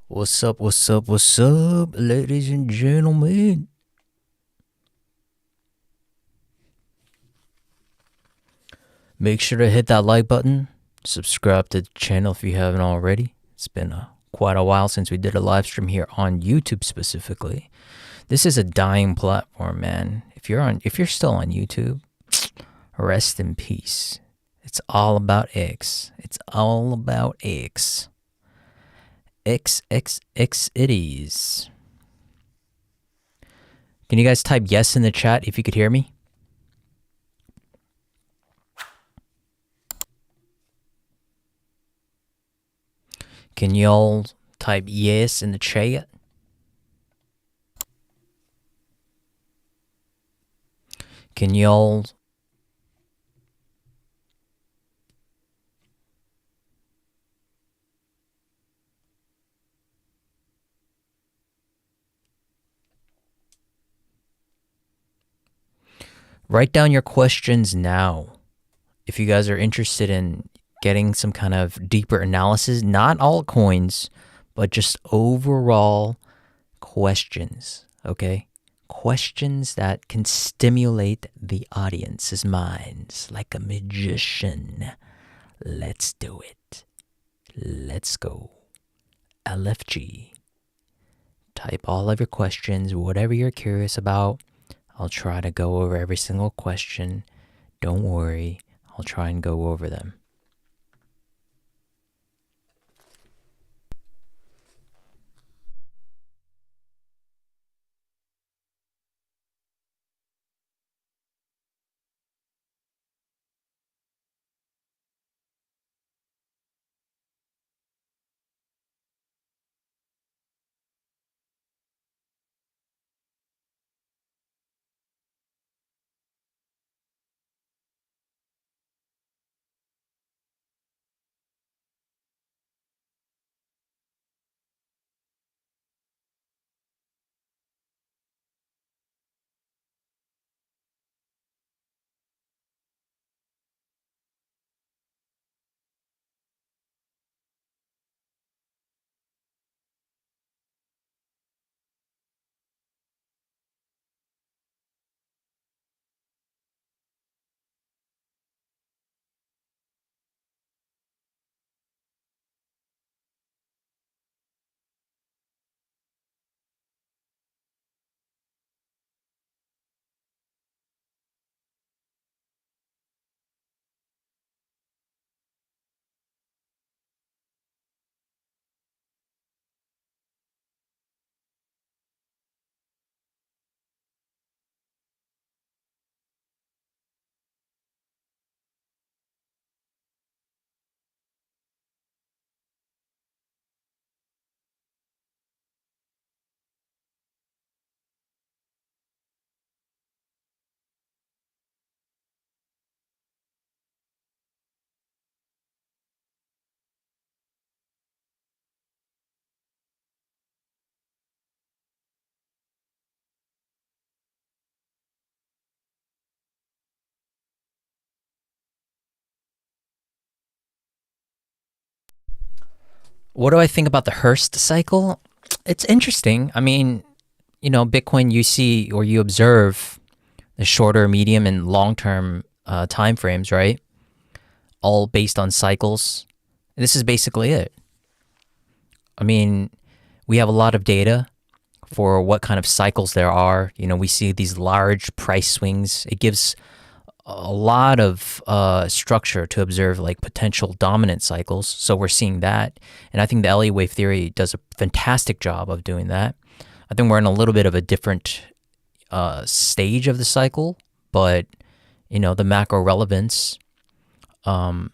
What's up, what's up, what's up, ladies and gentlemen? Make sure to hit that like button, subscribe to the channel if you haven't already. It's been quite a while since we did a live stream here on YouTube specifically. This is a dying platform, man. If you're still on YouTube, rest in peace. It's all about X. It's all about X. XXX it is. Can you guys type yes in the chat if you could hear me? Can y'all type yes in the chat? Can y'all... Write down your questions now. If you guys are interested in getting some kind of deeper analysis, not altcoins, but just overall questions, okay? Questions that can stimulate the audience's minds like a magician. Let's do it. Let's go. LFG. Type all of your questions, whatever you're curious about. I'll try to go over every single question. Don't worry, I'll try and go over them. What do I think about the Hearst cycle? It's interesting. I mean, you know, Bitcoin, you see or you observe the shorter, medium, and long-term time frames, right? All based on cycles. This is basically it. I mean, we have a lot of data for what kind of cycles there are. You know, we see these large price swings. It gives a lot of structure to observe like potential dominant cycles. So we're seeing that. And I think the Elliott wave theory does a fantastic job of doing that. I think we're in a little bit of a different stage of the cycle, but you know, the macro relevance more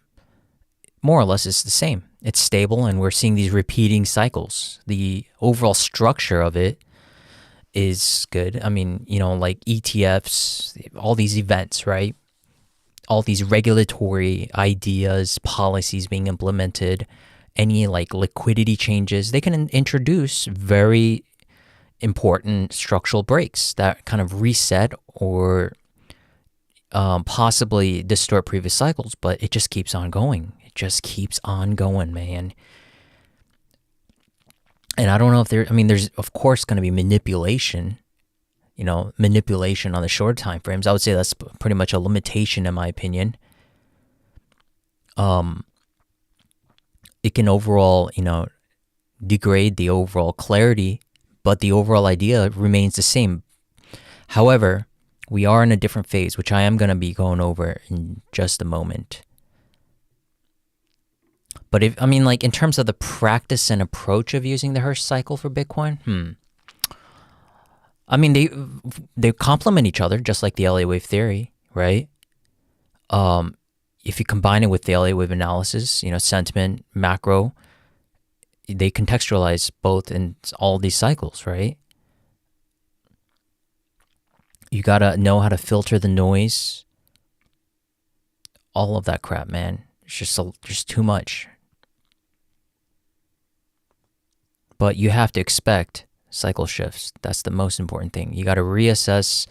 or less is the same. It's stable and we're seeing these repeating cycles. The overall structure of it is good. I mean, you know, like ETFs, all these events, right? All these regulatory ideas, policies being implemented, any like liquidity changes, they can introduce very important structural breaks that kind of reset or possibly distort previous cycles, but it just keeps on going. It just keeps on going, man. And I don't know if there's of course going to be manipulation, manipulation on the short time frames. I would say that's pretty much a limitation in my opinion. It can overall, degrade the overall clarity, but the overall idea remains the same. However, we are in a different phase, which I am going to be going over in just a moment. But in terms of the practice and approach of using the Hurst cycle for Bitcoin, they complement each other, just like the Elliott wave theory, right? If you combine it with the Elliott wave analysis, sentiment, macro, they contextualize both in all these cycles, right? You gotta know how to filter the noise, all of that crap, man. It's just too much. But you have to expect cycle shifts. That's the most important thing. You got to reassess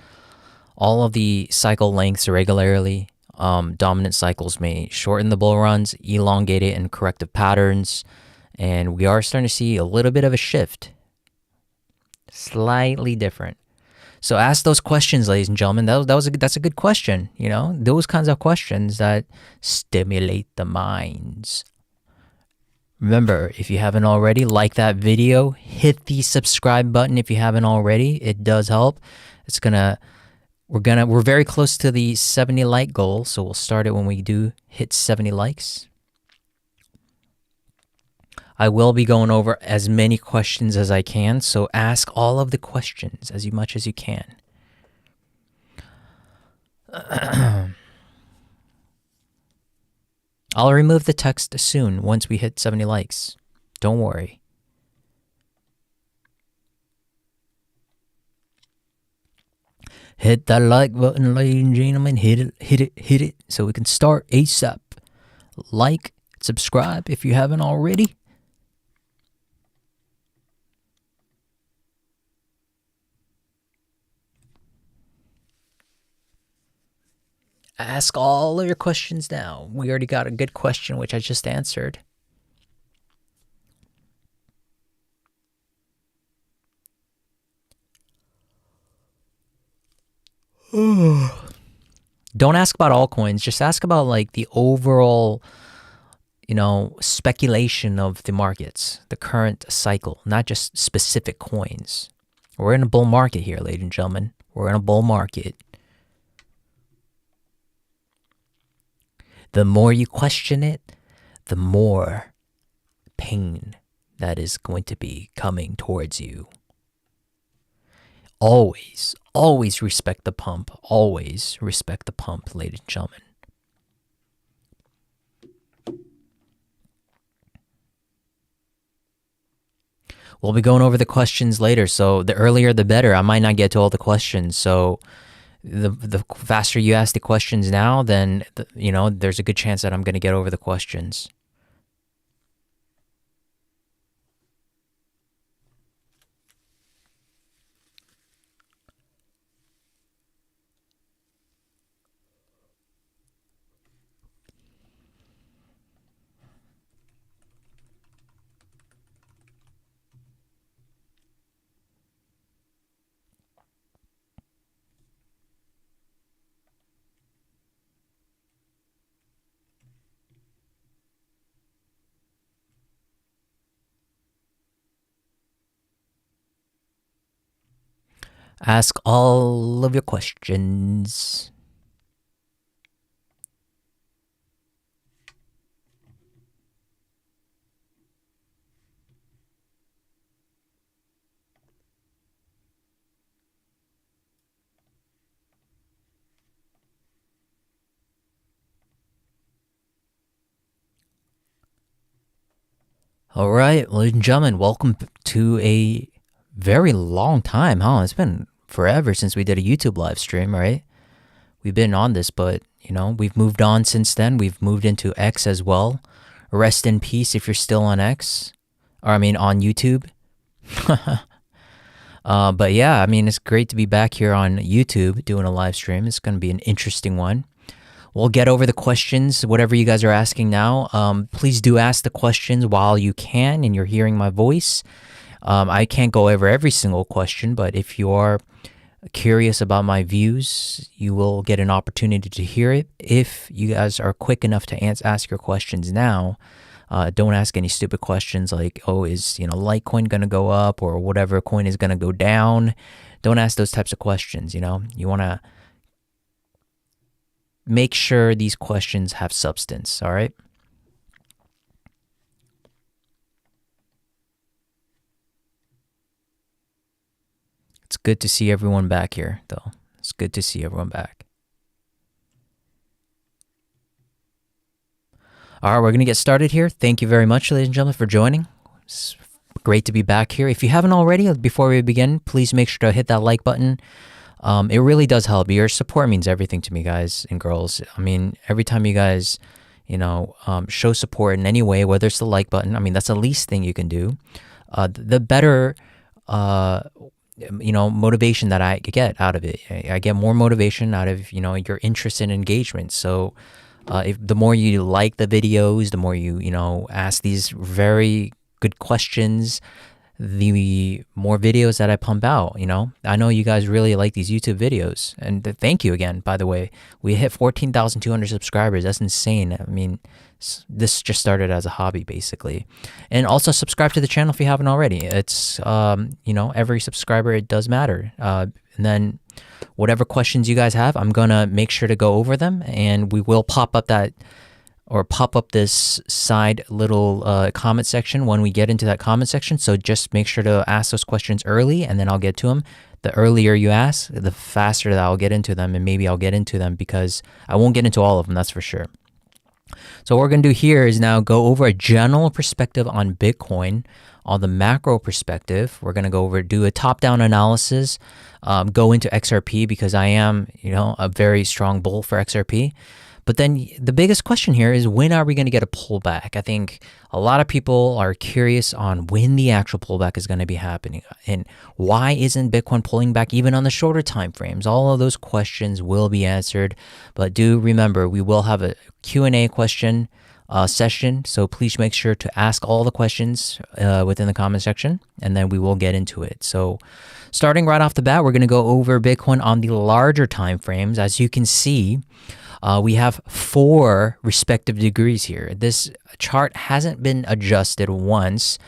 all of the cycle lengths regularly. Dominant cycles may shorten the bull runs, elongate it in corrective patterns, and we are starting to see a little bit of a shift. Slightly different. So ask those questions, ladies and gentlemen. That's a good question. Those kinds of questions that stimulate the minds. Remember, if you haven't already, like that video, hit the subscribe button if you haven't already. It does help. We're very close to the 70 like goal, so we'll start it when we do hit 70 likes. I will be going over as many questions as I can, so ask all of the questions as much as you can. I'll remove the text soon once we hit 70 likes. Don't worry. Hit that like button, ladies and gentlemen. Hit it, so we can start ASAP. Like, subscribe if you haven't already. Ask all of your questions now. We already got a good question, which I just answered. Don't ask about altcoins. Just ask about the overall, speculation of the markets, the current cycle, not just specific coins. We're in a bull market here, ladies and gentlemen. We're in a bull market. The more you question it, the more pain that is going to be coming towards you. Always respect the pump. Always respect the pump, ladies and gentlemen. We'll be going over the questions later, so the earlier the better. I might not get to all the questions, so the faster you ask the questions now, then there's a good chance that I'm going to get over the questions. Ask all of your questions. All right, ladies and gentlemen, welcome to a very long time, huh? It's been forever since we did a YouTube live stream, right? We've been on this, but we've moved on since then. We've moved into X as well. Rest in peace if you're still on X, or on YouTube. But yeah, it's great to be back here on YouTube doing a live stream. It's going to be an interesting one. We'll get over the questions, whatever you guys are asking now. Please do ask the questions while you can and you're hearing my voice. I can't go over every single question, but if you are curious about my views, you will get an opportunity to hear it. If you guys are quick enough to ask your questions now, don't ask any stupid questions like, oh, is Litecoin going to go up, or whatever coin is going to go down. Don't ask those types of questions. You want to make sure these questions have substance. All right. It's good to see everyone back here, though. It's good to see everyone back. All right, we're going to get started here. Thank you very much, ladies and gentlemen, for joining. It's great to be back here. If you haven't already, before we begin, please make sure to hit that like button. It really does help. Your support means everything to me, guys and girls. I mean, every time you guys, show support in any way, whether it's the like button, I mean, that's the least thing you can do. The better, motivation that I get out of it. I get more motivation out of, your interest and engagement. So if the more you like the videos, the more you, ask these very good questions, the more videos that I pump out. I know you guys really like these YouTube videos, and thank you again, by the way. We hit 14,200 subscribers. That's insane. I mean, this just started as a hobby, basically. And also subscribe to the channel if you haven't already. It's every subscriber, it does matter. And then whatever questions you guys have, I'm gonna make sure to go over them, and we will pop up this side little comment section when we get into that comment section. So just make sure to ask those questions early, and then I'll get to them. The earlier you ask, the faster that I'll get into them, and maybe I'll get into them because I won't get into all of them, that's for sure. So what we're going to do here is now go over a general perspective on Bitcoin. On the macro perspective, we're going to do a top-down analysis, go into XRP because I am, a very strong bull for XRP. But then the biggest question here is, when are we going to get a pullback? I think a lot of people are curious on when the actual pullback is going to be happening, and why isn't Bitcoin pulling back even on the shorter time frames? All of those questions will be answered, but do remember we will have a Q&A question session, so please make sure to ask all the questions within the comment section, and then we will get into it. So starting right off the bat, we're going to go over Bitcoin on the larger time frames. As you can see, we have 4 respective degrees here. This chart hasn't been adjusted once.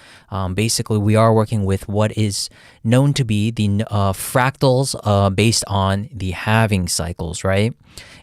Basically, we are working with what is known to be the fractals based on the halving cycles, right?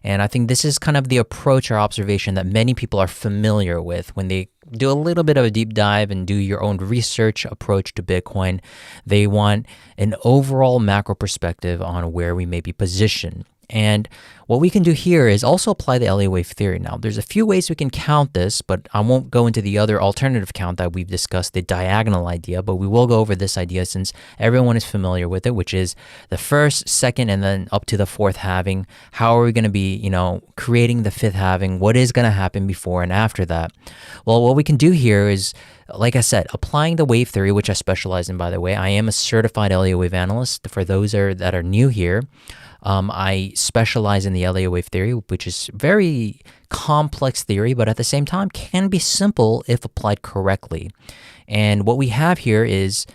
And I think this is kind of the approach or observation that many people are familiar with when they do a little bit of a deep dive and do your own research approach to Bitcoin. They want an overall macro perspective on where we may be positioned. And what we can do here is also apply the Elliott wave theory. Now, there's a few ways we can count this, but I won't go into the other alternative count that we've discussed, the diagonal idea, but we will go over this idea since everyone is familiar with it, which is the first, second, and then up to the 4th halving. How are we going to be, creating the 5th halving? What is going to happen before and after that? Well, what we can do here is, like I said, applying the wave theory, which I specialize in, by the way. I am a certified Elliott wave analyst. For those that are new here, I specialize in the Elliott wave theory, which is very complex theory, but at the same time can be simple if applied correctly. And what we have here is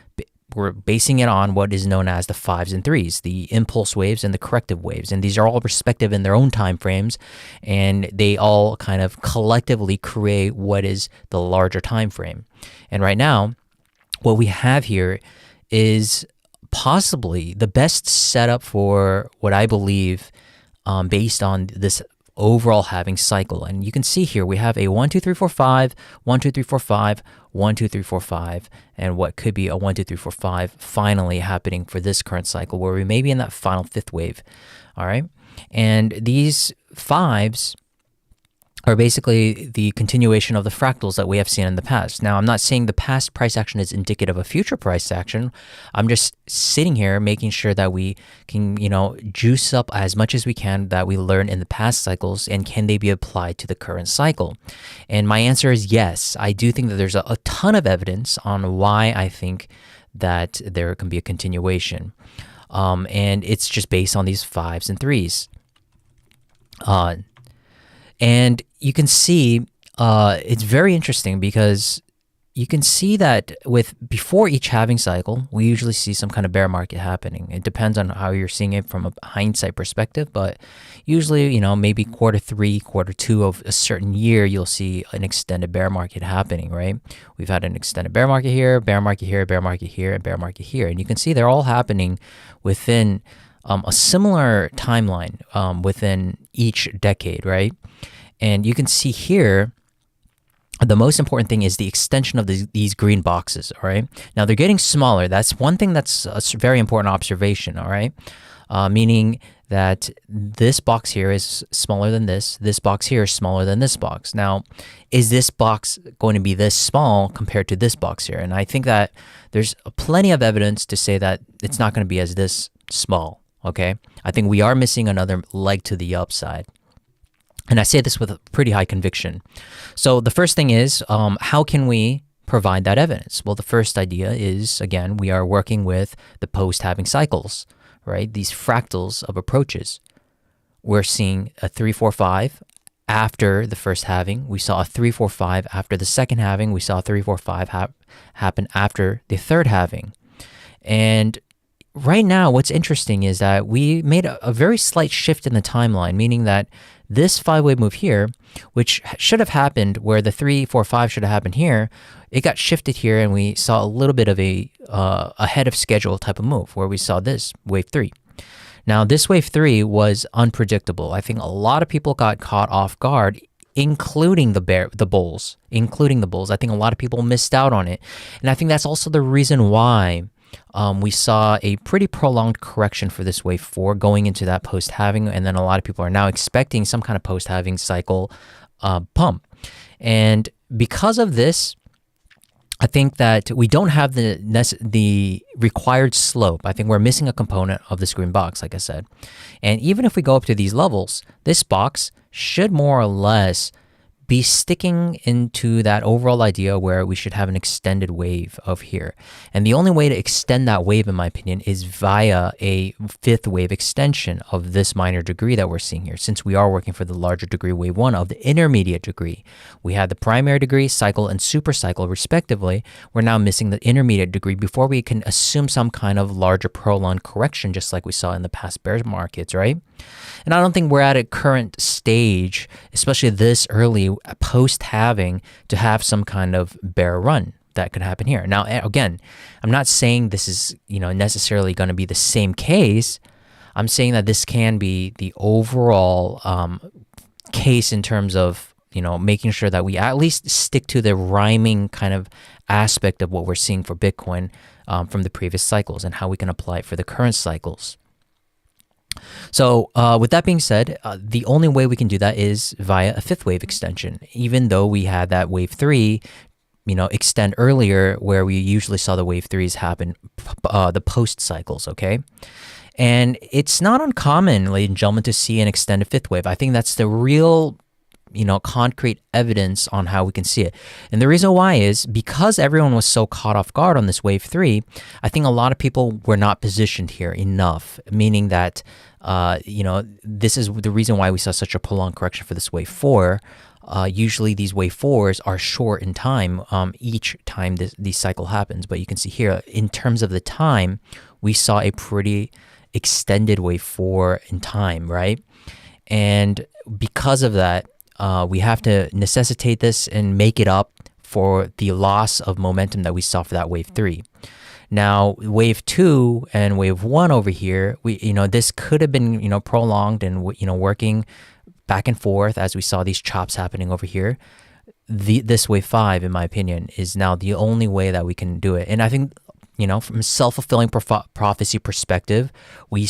we're basing it on what is known as the 5s and 3s, the impulse waves and the corrective waves. And these are all respective in their own time frames, and they all kind of collectively create what is the larger time frame. And right now, what we have here is possibly the best setup for what I believe based on this overall halving cycle. And you can see here we have a 1, 2, 3, 4, 5, 1, 2, 3, 4, 5, 1, 2, 3, 4, 5, and what could be a 1, 2, 3, 4, 5 finally happening for this current cycle where we may be in that final 5th wave. All right. And these 5s are basically the continuation of the fractals that we have seen in the past. Now, I'm not saying the past price action is indicative of future price action. I'm just sitting here making sure that we can, juice up as much as we can that we learned in the past cycles, and can they be applied to the current cycle? And my answer is yes. I do think that there's a ton of evidence on why I think that there can be a continuation. And it's just based on these 5s and 3s. And you can see it's very interesting because you can see that before each halving cycle, we usually see some kind of bear market happening. It depends on how you're seeing it from a hindsight perspective, but usually, maybe quarter 3, quarter 2 of a certain year, you'll see an extended bear market happening, right? We've had an extended bear market here, bear market here, bear market here, and bear market here. And you can see they're all happening within a similar timeline within each decade, right? And you can see here, the most important thing is the extension of these green boxes, all right? Now, they're getting smaller. That's one thing that's a very important observation, all right? Meaning that this box here is smaller than this box here is smaller than this box. Now, is this box going to be this small compared to this box here? And I think that there's plenty of evidence to say that it's not going to be as this small, okay? I think we are missing another leg to the upside. And I say this with a pretty high conviction. So the first thing is, how can we provide that evidence? Well, the first idea is, again, we are working with the post-halving cycles, right? These fractals of approaches. We're seeing a 3, 4, 5 after the first halving. We saw a 3, 4, 5 after the second halving. We saw a 3, 4, 5 happen after the third halving. And right now, what's interesting is that we made a very slight shift in the timeline, meaning that this 5-wave move here, which should have happened where the 3, 4, 5 should have happened here, it got shifted here, and we saw a little bit of a ahead of schedule type of move where we saw this wave 3. Now, this wave 3 was unpredictable. I think a lot of people got caught off guard, including the bulls. I think a lot of people missed out on it, and I think that's also the reason why we saw a pretty prolonged correction for this wave 4 going into that post-halving, and then a lot of people are now expecting some kind of post-halving cycle pump. And because of this, I think that we don't have the required slope. I think we're missing a component of this green box, like I said. And even if we go up to these levels, this box should more or less be sticking into that overall idea where we should have an extended wave of here. And the only way to extend that wave, in my opinion, is via a fifth wave extension of this minor degree that we're seeing here. Since we are working for the larger degree, wave 1 of the intermediate degree. We had the primary degree, cycle, and super cycle respectively. We're now missing the intermediate degree before we can assume some kind of larger prolonged correction, just like we saw in the past bear markets, right? And I don't think we're at a current stage, especially this early post-halving, to have some kind of bear run that could happen here. Now, again, I'm not saying this is necessarily going to be the same case. I'm saying that this can be the overall case in terms of making sure that we at least stick to the rhyming kind of aspect of what we're seeing for Bitcoin from the previous cycles and how we can apply it for the current cycles. So with that being said, the only way we can do that is via a fifth wave extension, even though we had that wave 3 extend earlier, where we usually saw the wave 3s happen the post cycles, okay? And it's not uncommon, ladies and gentlemen, to see an extended fifth wave. I think that's the real concrete evidence on how we can see it. And the reason why is because everyone was so caught off guard on this wave 3, I think a lot of people were not positioned here enough, meaning that, this is the reason why we saw such a prolonged correction for this wave 4. Usually these wave 4s are short in time each time this cycle happens. But you can see here, in terms of the time, we saw a pretty extended wave 4 in time, right? And because of that, we have to necessitate this and make it up for the loss of momentum that we saw for that wave 3. Now, wave 2 and wave 1 over here, this could have been, prolonged and, working back and forth as we saw these chops happening over here. This wave 5, in my opinion, is now the only way that we can do it. And I think, from a self-fulfilling prophecy perspective, we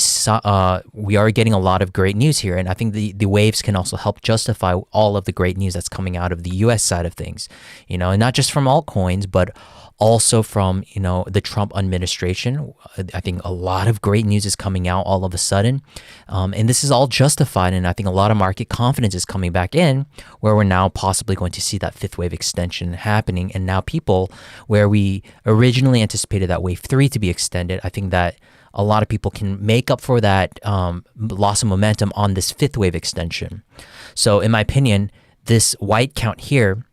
are getting a lot of great news here. And I think the waves can also help justify all of the great news that's coming out of the US side of things, and not just from altcoins, but also from, the Trump administration. I think a lot of great news is coming out all of a sudden. And this is all justified. And I think a lot of market confidence is coming back in, where we're now possibly going to see that fifth wave extension happening. And now people, where we originally anticipated that wave 3 to be extended, I think that a lot of people can make up for that loss of momentum on this fifth wave extension. So in my opinion, this white count here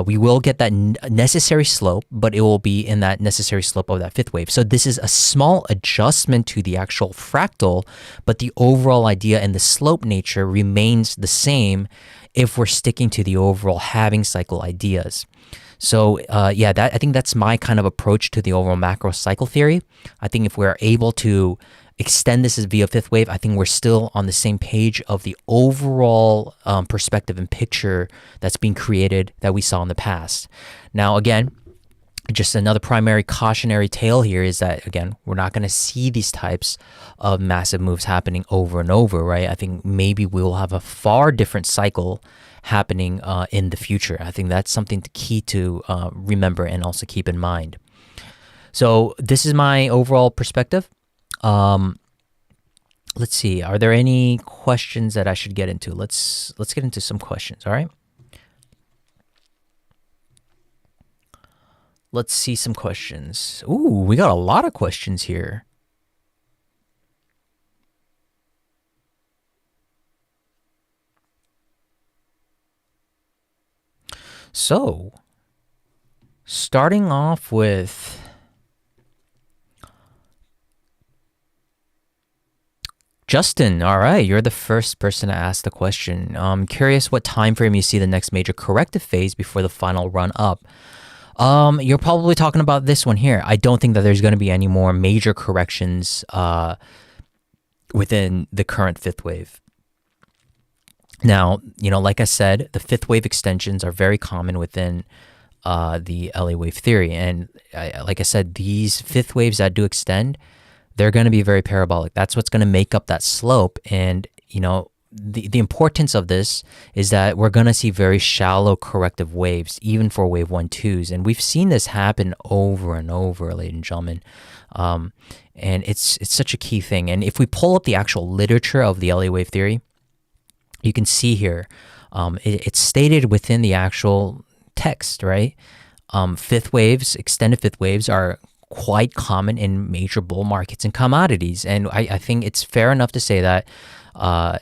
we will get that necessary slope, but it will be in that necessary slope of that fifth wave. So this is a small adjustment to the actual fractal, but the overall idea and the slope nature remains the same if we're sticking to the overall halving cycle ideas. So yeah, I think that's my kind of approach to the overall macro cycle theory. I think if we're able to extend this as via fifth wave, I think we're still on the same page of the overall perspective and picture that's being created that we saw in the past. Now, again, just another primary cautionary tale here is that, again, we're not going to see these types of massive moves happening over and over, right? I think maybe we'll have a far different cycle happening in the future. I think that's something key to remember and also keep in mind. So this is my overall perspective. Let's see. Are there any questions that I should get into? Let's get into some questions. All right. Let's see some questions. Ooh, we got a lot of questions here. So, starting off with Justin. All right, you're the first person to ask the question. I'm curious what time frame you see the next major corrective phase before the final run up. You're probably talking about this one here. I don't think that there's going to be any more major corrections within the current fifth wave. Now, like I said, the fifth wave extensions are very common within the LA wave theory. And like I said, these fifth waves that do extend, they're going to be very parabolic. That's what's going to make up that slope. And, the importance of this is that we're going to see very shallow corrective waves, even for wave 1-2s. And we've seen this happen over and over, ladies and gentlemen. And it's such a key thing. And if we pull up the actual literature of the LA wave theory, you can see here, it's stated within the actual text, right? Fifth waves, extended fifth waves are quite common in major bull markets and commodities. And I think it's fair enough to say that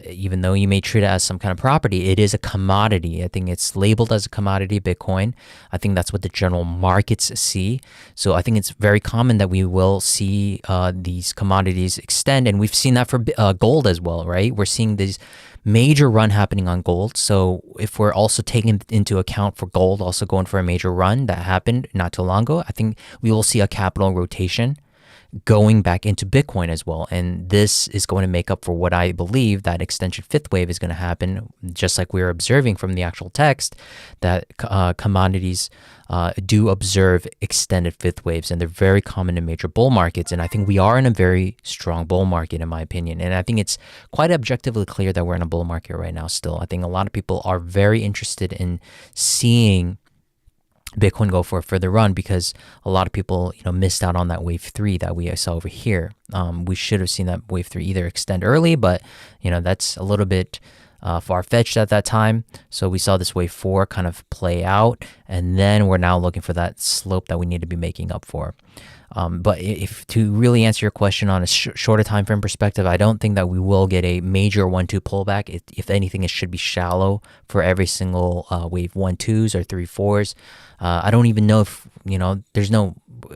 even though you may treat it as some kind of property, it is a commodity. I think it's labeled as a commodity, Bitcoin. I think that's what the general markets see. So I think it's very common that we will see these commodities extend. And we've seen that for gold as well, right? We're seeing these major run happening on gold. So if we're also taking into account for gold also going for a major run that happened not too long ago, I think we will see a capital rotation going back into Bitcoin as well. And this is going to make up for what I believe that extension fifth wave is going to happen, just like we were observing from the actual text, that commodities do observe extended fifth waves, and they're very common in major bull markets. And I think we are in a very strong bull market, in my opinion. And I think it's quite objectively clear that we're in a bull market right now still. I think a lot of people are very interested in seeing Bitcoin go for a further run because a lot of people, missed out on that wave 3 that we saw over here. We should have seen that wave 3 either extend early, but that's a little bit far-fetched at that time. So we saw this wave 4 kind of play out, and then we're now looking for that slope that we need to be making up for. But if to really answer your question on a shorter time frame perspective, I don't think that we will get a major 1-2 pullback. If anything, it should be shallow for every single wave 1-2s or 3-4s. I don't even know if, there's no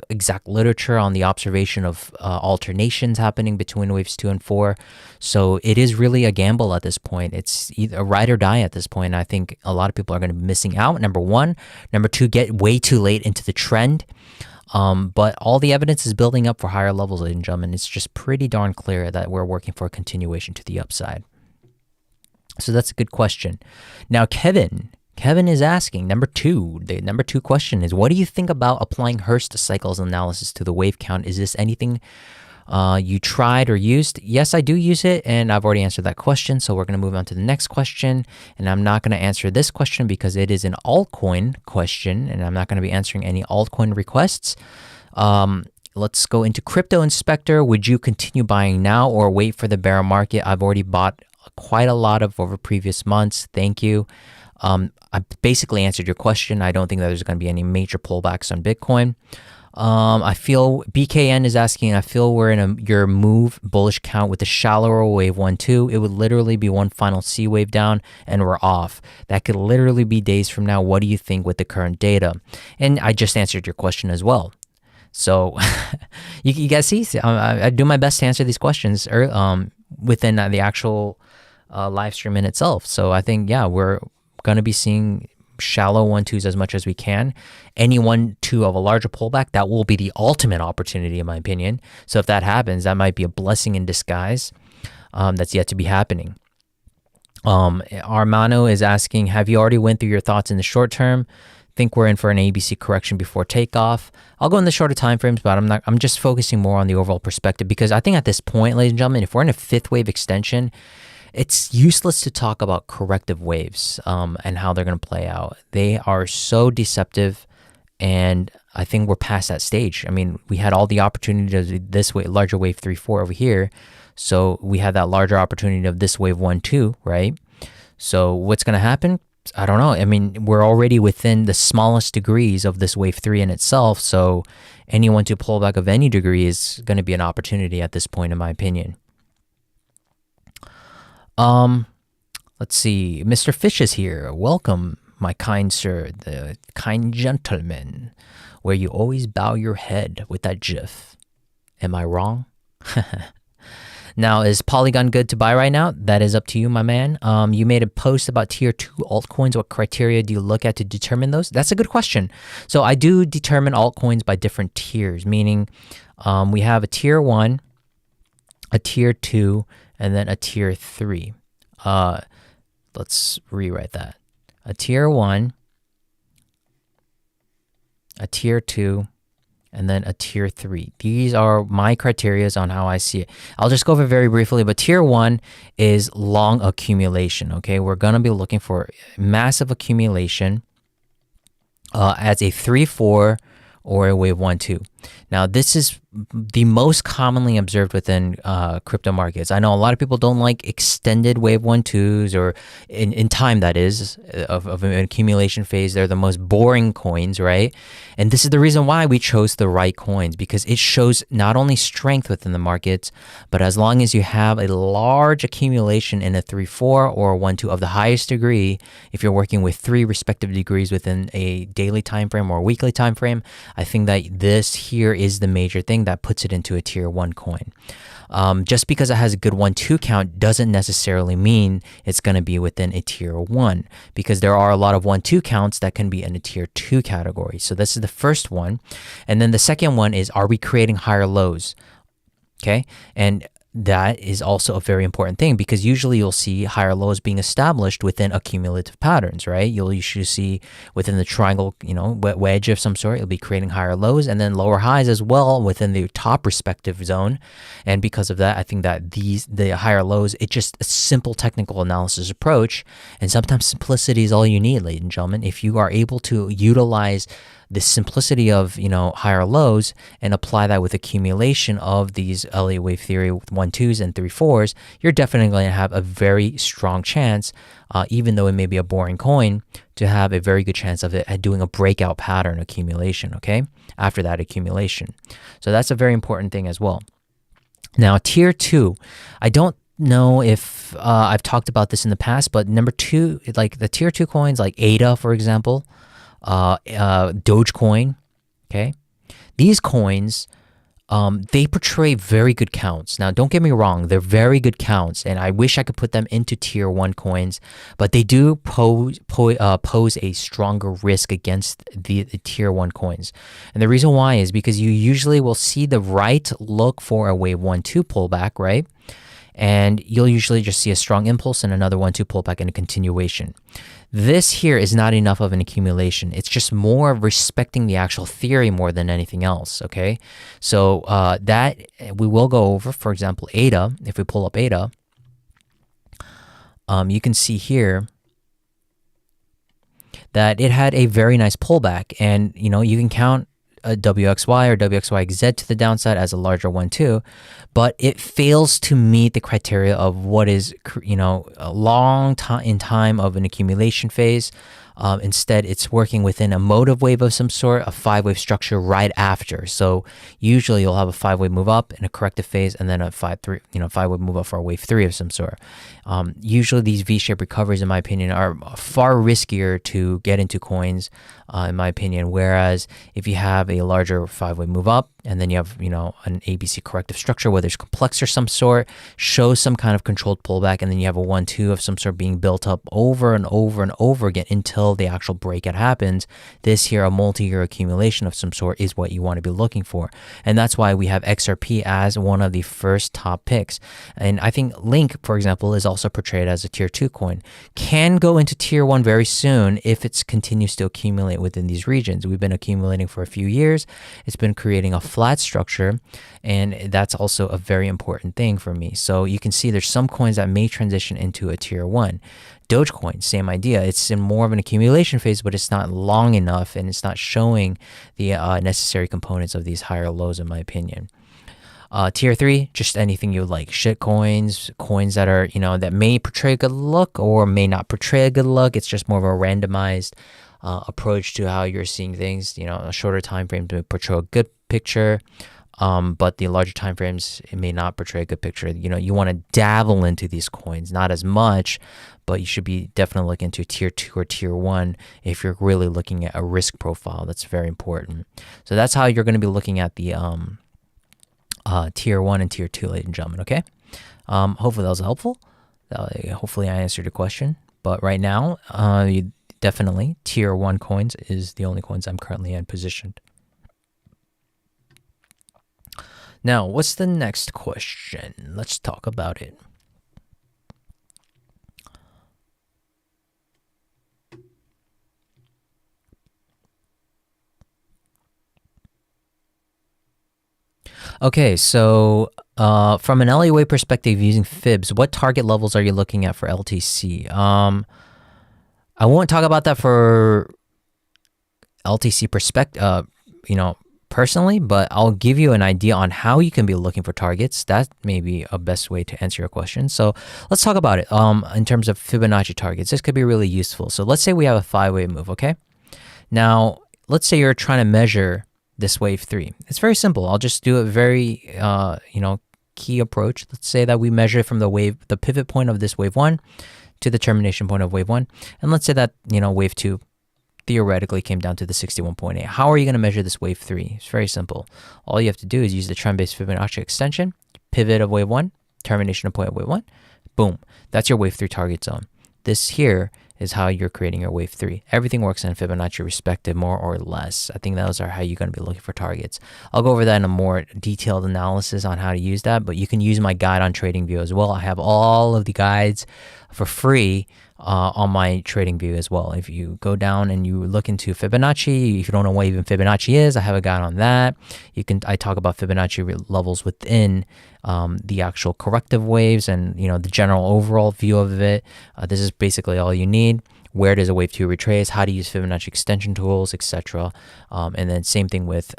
exact literature on the observation of alternations happening between waves 2 and 4. So it is really a gamble at this point. It's either a ride or die at this point. I think a lot of people are going to be missing out, number one. Number two, get way too late into the trend. But all the evidence is building up for higher levels, ladies and gentlemen. It's just pretty darn clear that we're working for a continuation to the upside. So that's a good question. Now, Kevin is asking, the number two question is, what do you think about applying Hurst cycles analysis to the wave count? Is this anything you tried or used? Yes, I do use it, and I've already answered that question. So we're going to move on to the next question, and I'm not going to answer this question because it is an altcoin question, and I'm not going to be answering any altcoin requests. Let's go into Crypto Inspector. Would you continue buying now or wait for the bear market? I've already bought quite a lot over previous months. Thank you. I basically answered your question. I don't think that there's going to be any major pullbacks on Bitcoin. I feel BKN is asking, I feel we're in your move bullish count with a shallower wave 1-2. It would literally be one final C wave down and we're off. That could literally be days from now. What do you think with the current data? And I just answered your question as well. So you guys see, I do my best to answer these questions within the actual live stream in itself. So I think, yeah, we're going to be seeing shallow 1-2s as much as we can. Any 1-2 of a larger pullback, that will be the ultimate opportunity in my opinion. So if that happens, that might be a blessing in disguise that's yet to be happening. Armano is asking, have you already went through your thoughts in the short term? Think we're in for an ABC correction before takeoff. I'll go in the shorter time frames, but I'm just focusing more on the overall perspective, because I think at this point, ladies and gentlemen, if we're in a fifth wave extension, it's useless to talk about corrective waves and how they're going to play out. They are so deceptive, and I think we're past that stage. I mean, we had all the opportunity of this way, larger wave 3-4 over here. So we had that larger opportunity of this wave 1-2, right? So what's going to happen? I don't know. I mean, we're already within the smallest degrees of this wave 3 in itself. So anyone to pull back of any degree is going to be an opportunity at this point, in my opinion. Let's see. Mr. Fish is here. Welcome, my kind sir, the kind gentleman, where you always bow your head with that gif. Am I wrong? Now, is Polygon good to buy right now? That is up to you, my man. You made a post about tier 2 altcoins. What criteria do you look at to determine those? That's a good question. So I do determine altcoins by different tiers, meaning we have a tier 1, a tier 2, and then a tier 3. Let's rewrite that. A tier 1, a tier 2, and then a tier 3. These are my criterias on how I see it. I'll just go over very briefly, but tier 1 is long accumulation, okay? We're going to be looking for massive accumulation as a 3-4 or a wave 1-2. Now, this is the most commonly observed within crypto markets. I know a lot of people don't like extended wave 1-2s, or in time, that is, of an accumulation phase. They're the most boring coins, right? And this is the reason why we chose the right coins, because it shows not only strength within the markets, but as long as you have a large accumulation in a 3-4 or a 1-2 of the highest degree, if you're working with 3 respective degrees within a daily time frame or a weekly time frame, I think that this here is the major thing that puts it into a tier 1 coin. Just because it has a good 1-2 count doesn't necessarily mean it's going to be within a tier 1, because there are a lot of 1-2 counts that can be in a tier 2 category. So this is the first one. And then the second one is, are we creating higher lows? Okay. And that is also a very important thing, because usually you'll see higher lows being established within accumulative patterns, right? You'll usually see within the triangle, wedge of some sort, it'll be creating higher lows and then lower highs as well within the top respective zone. And because of that, I think that the higher lows, it's just a simple technical analysis approach. And sometimes simplicity is all you need, ladies and gentlemen. If you are able to utilize the simplicity of higher lows and apply that with accumulation of these Elliott wave theory with 1-2s and 3-4s, you're definitely going to have a very strong chance, even though it may be a boring coin, to have a very good chance of it doing a breakout pattern accumulation, okay, after that accumulation. So that's a very important thing as well. Now, tier 2, I don't know if I've talked about this in the past, but number 2, like the tier 2 coins like ADA, for example, Dogecoin, okay? These coins, they portray very good counts. Now, don't get me wrong, they're very good counts, and I wish I could put them into tier 1 coins, but they do pose a stronger risk against the tier 1 coins. And the reason why is because you usually will see the right look for a wave 1-2 pullback, right? And you'll usually just see a strong impulse and another 1-2 pullback and a continuation. This here is not enough of an accumulation. It's just more of respecting the actual theory more than anything else, okay? So that we will go over, for example, ADA. If we pull up ADA, you can see here that it had a very nice pullback. And, you can count a WXY or WXYZ to the downside as a larger 1-2, but it fails to meet the criteria of what is, a long time in time of an accumulation phase. Instead, it's working within a motive wave of some sort, a 5-wave structure right after. So usually you'll have a 5-wave move up in a corrective phase, and then a 5-wave move up for a wave 3 of some sort. Usually these V-shaped recoveries, in my opinion, are far riskier to get into coins, in my opinion. Whereas if you have a larger 5-wave move up, and then you have, an ABC corrective structure, whether it's complex or some sort, shows some kind of controlled pullback, and then you have a 1-2 of some sort being built up over and over and over again until the actual breakout happens. This here, a multi-year accumulation of some sort, is what you want to be looking for. And that's why we have XRP as one of the first top picks. And I think Link, for example, is also portrayed as a tier 2 coin. Can go into tier 1 very soon if it continues to accumulate within these regions. We've been accumulating for a few years. It's been creating a flat structure, and that's also a very important thing for me. So you can see there's some coins that may transition into a tier 1. Dogecoin, same idea. It's in more of an accumulation phase, but it's not long enough, and it's not showing the necessary components of these higher lows, in my opinion. Tier 3, just anything you like. Shit coins that are, that may portray a good look or may not portray a good look. It's just more of a randomized approach to how you're seeing things. A shorter time frame to portray a good picture, but the larger time frames, it may not portray a good picture. You want to dabble into these coins, not as much, but you should be definitely looking into tier 2 or tier 1 if you're really looking at a risk profile. That's very important. So that's how you're going to be looking at the tier 1 and tier 2, ladies and gentlemen. Okay. Hopefully that was helpful. Hopefully I answered your question. But right now, you definitely tier 1 coins is the only coins I'm currently in positioned. Now, what's the next question? Let's talk about it. Okay, so from an LUA perspective, using fibs, what target levels are you looking at for LTC? I won't talk about that for LTC perspective, personally, but I'll give you an idea on how you can be looking for targets. That may be a best way to answer your question. So let's talk about it. In terms of Fibonacci targets, this could be really useful. So let's say we have a 5-wave move, okay? Now, let's say you're trying to measure this wave 3. It's very simple. I'll just do a very, key approach. Let's say that we measure from the pivot point of this wave 1 to the termination point of wave 1. And let's say that, wave 2 theoretically came down to the 61.8. How are you going to measure this wave 3? It's very simple. All you have to do is use the trend-based Fibonacci extension, pivot of wave 1, termination of point of wave 1. Boom. That's your wave 3 target zone. This here is how you're creating your wave 3. Everything works in Fibonacci respective, more or less. I think those are how you're going to be looking for targets. I'll go over that in a more detailed analysis on how to use that, but you can use my guide on TradingView as well. I have all of the guides for free on my TradingView as well. If you go down and you look into Fibonacci, if you don't know what even Fibonacci is, I have a guide on that. I talk about Fibonacci levels within the actual corrective waves and the general overall view of it. This is basically all you need. Where does a wave 2 retrace? How to use Fibonacci extension tools, etc. And then same thing with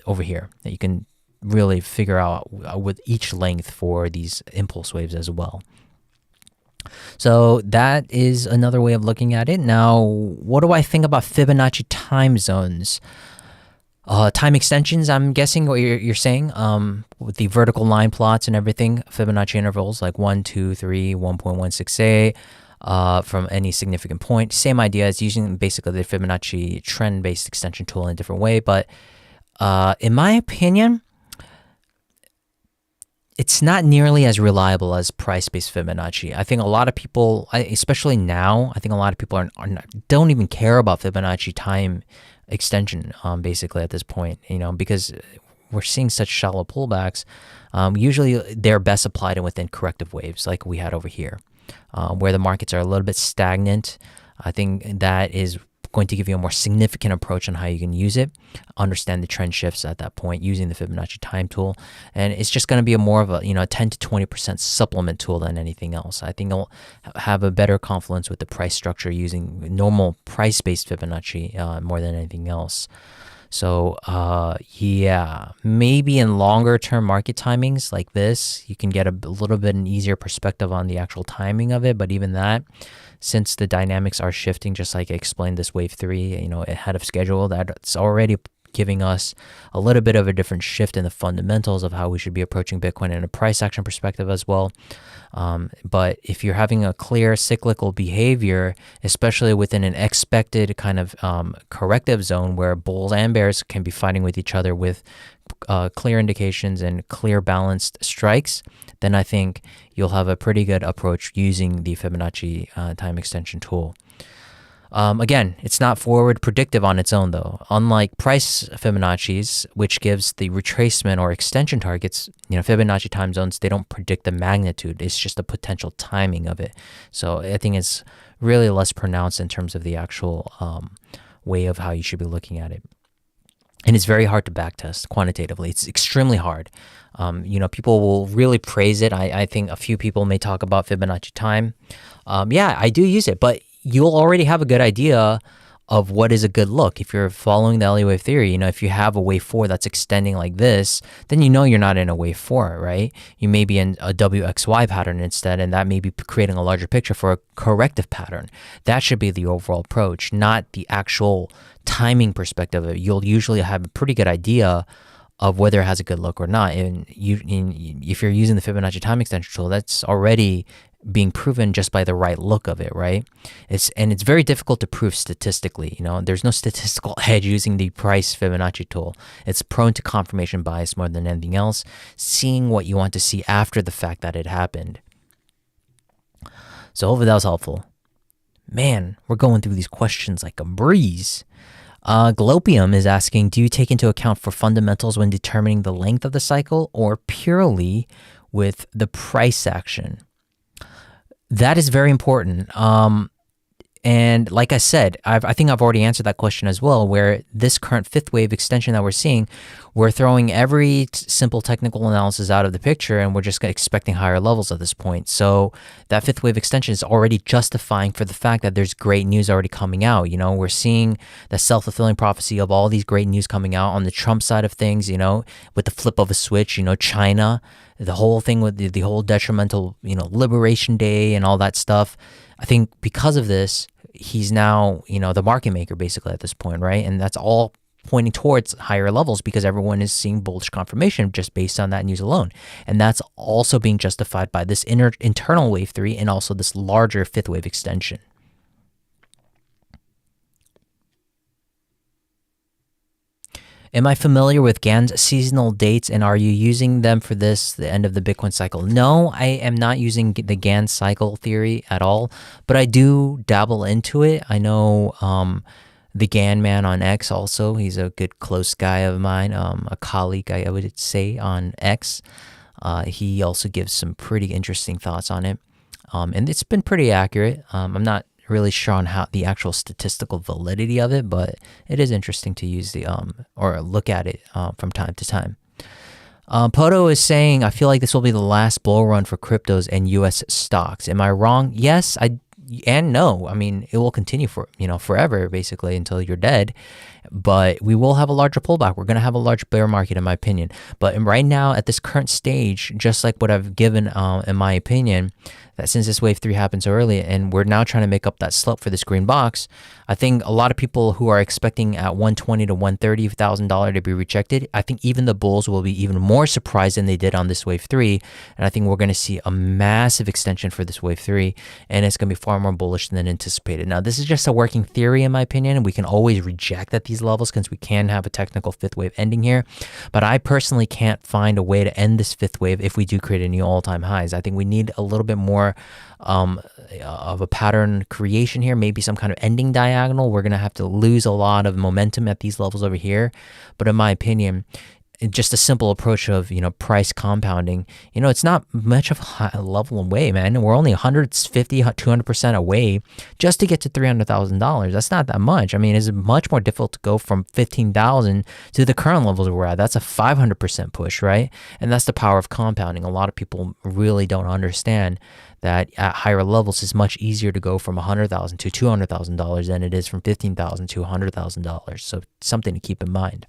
over here. You can really figure out with each length for these impulse waves as well. So that is another way of looking at it. Now, what do I think about Fibonacci time zones? Time extensions, I'm guessing what you're saying, with the vertical line plots and everything, Fibonacci intervals like 1, 2, 3, 1.168 from any significant point. Same idea as using basically the Fibonacci trend-based extension tool in a different way. But in my opinion, it's not nearly as reliable as price-based Fibonacci. I think a lot of people, especially now, I think a lot of people don't even care about Fibonacci time extension, basically at this point, because we're seeing such shallow pullbacks. Usually they're best applied within corrective waves like we had over here, where the markets are a little bit stagnant. I think that is going to give you a more significant approach on how you can use it, understand the trend shifts at that point using the Fibonacci time tool. And it's just going to be more of a 10 to 20% supplement tool than anything else. I think it'll have a better confluence with the price structure using normal price-based Fibonacci more than anything else. So yeah, maybe in longer term market timings like this, you can get a little bit an easier perspective on the actual timing of it. But even that, since the dynamics are shifting, just like I explained this wave 3, ahead of schedule, that's already giving us a little bit of a different shift in the fundamentals of how we should be approaching Bitcoin in a price action perspective as well. But if you're having a clear cyclical behavior, especially within an expected kind of corrective zone where bulls and bears can be fighting with each other with clear indications and clear balanced strikes, then I think you'll have a pretty good approach using the Fibonacci time extension tool. Again, it's not forward predictive on its own, though. Unlike price Fibonacci's, which gives the retracement or extension targets, Fibonacci time zones, they don't predict the magnitude. It's just the potential timing of it. So I think it's really less pronounced in terms of the actual way of how you should be looking at it. And it's very hard to backtest quantitatively. It's extremely hard. People will really praise it. I think a few people may talk about Fibonacci time. Yeah, I do use it, but you'll already have a good idea of what is a good look. If you're following the Elliott wave theory, if you have a wave 4 that's extending like this, then you're not in a wave 4, right? You may be in a WXY pattern instead, and that may be creating a larger picture for a corrective pattern. That should be the overall approach, not the actual timing perspective. You'll usually have a pretty good idea of whether it has a good look or not. And if you're using the Fibonacci time extension tool, that's already being proven just by the right look of it, right? It's very difficult to prove statistically. There's no statistical edge using the price Fibonacci tool. It's prone to confirmation bias more than anything else, seeing what you want to see after the fact that it happened. So hopefully that was helpful. Man, we're going through these questions like a breeze. Glopium is asking, do you take into account for fundamentals when determining the length of the cycle or purely with the price action? That is very important. And like I said, I think I've already answered that question as well, where this current fifth wave extension that we're seeing, we're throwing every simple technical analysis out of the picture, and we're just expecting higher levels at this point. So that fifth wave extension is already justifying for the fact that there's great news already coming out. We're seeing the self-fulfilling prophecy of all these great news coming out on the Trump side of things, with the flip of a switch, China, the whole thing with the whole detrimental, Liberation Day and all that stuff. I think because of this, he's now, the market maker basically at this point, right? And that's all pointing towards higher levels because everyone is seeing bullish confirmation just based on that news alone. And that's also being justified by this internal wave 3 and also this larger fifth wave extension. Am I familiar with Gann's seasonal dates, and are you using them for the end of the Bitcoin cycle? No, I am not using the Gann cycle theory at all, but I do dabble into it. I know the Gann man on X also. He's a good close guy of mine, a colleague, I would say, on X. He also gives some pretty interesting thoughts on it, and it's been pretty accurate. I'm not really sure on how the actual statistical validity of it, but it is interesting to use or look at it from time to time. Poto is saying, I feel like this will be the last bull run for cryptos and US stocks. Am I wrong? Yes, and no. I mean, it will continue for forever, basically, until you're dead. But we will have a larger pullback. We're going to have a large bear market, in my opinion. But right now, at this current stage, just like what I've given in my opinion, that since this wave 3 happened so early and we're now trying to make up that slope for this green box, I think a lot of people who are expecting at $120,000 to $130,000 to be rejected, I think even the bulls will be even more surprised than they did on this wave 3. And I think we're going to see a massive extension for this wave 3, and it's going to be far more bullish than anticipated. Now, this is just a working theory in my opinion, and we can always reject at these levels because we can have a technical fifth wave ending here. But I personally can't find a way to end this fifth wave if we do create a new all-time highs. I think we need a little bit more of a pattern creation here, maybe some kind of ending diagonal. We're going to have to lose a lot of momentum at these levels over here. But in my opinion, just a simple approach of, price compounding, it's not much of a high level away, man. We're only 150, 200% away just to get to $300,000. That's not that much. I mean, it's much more difficult to go from 15,000 to the current levels we're at. That's a 500% push, right? And that's the power of compounding. A lot of people really don't understand that at higher levels, it's much easier to go from $100,000 to $200,000 than it is from $15,000 to $100,000. So something to keep in mind.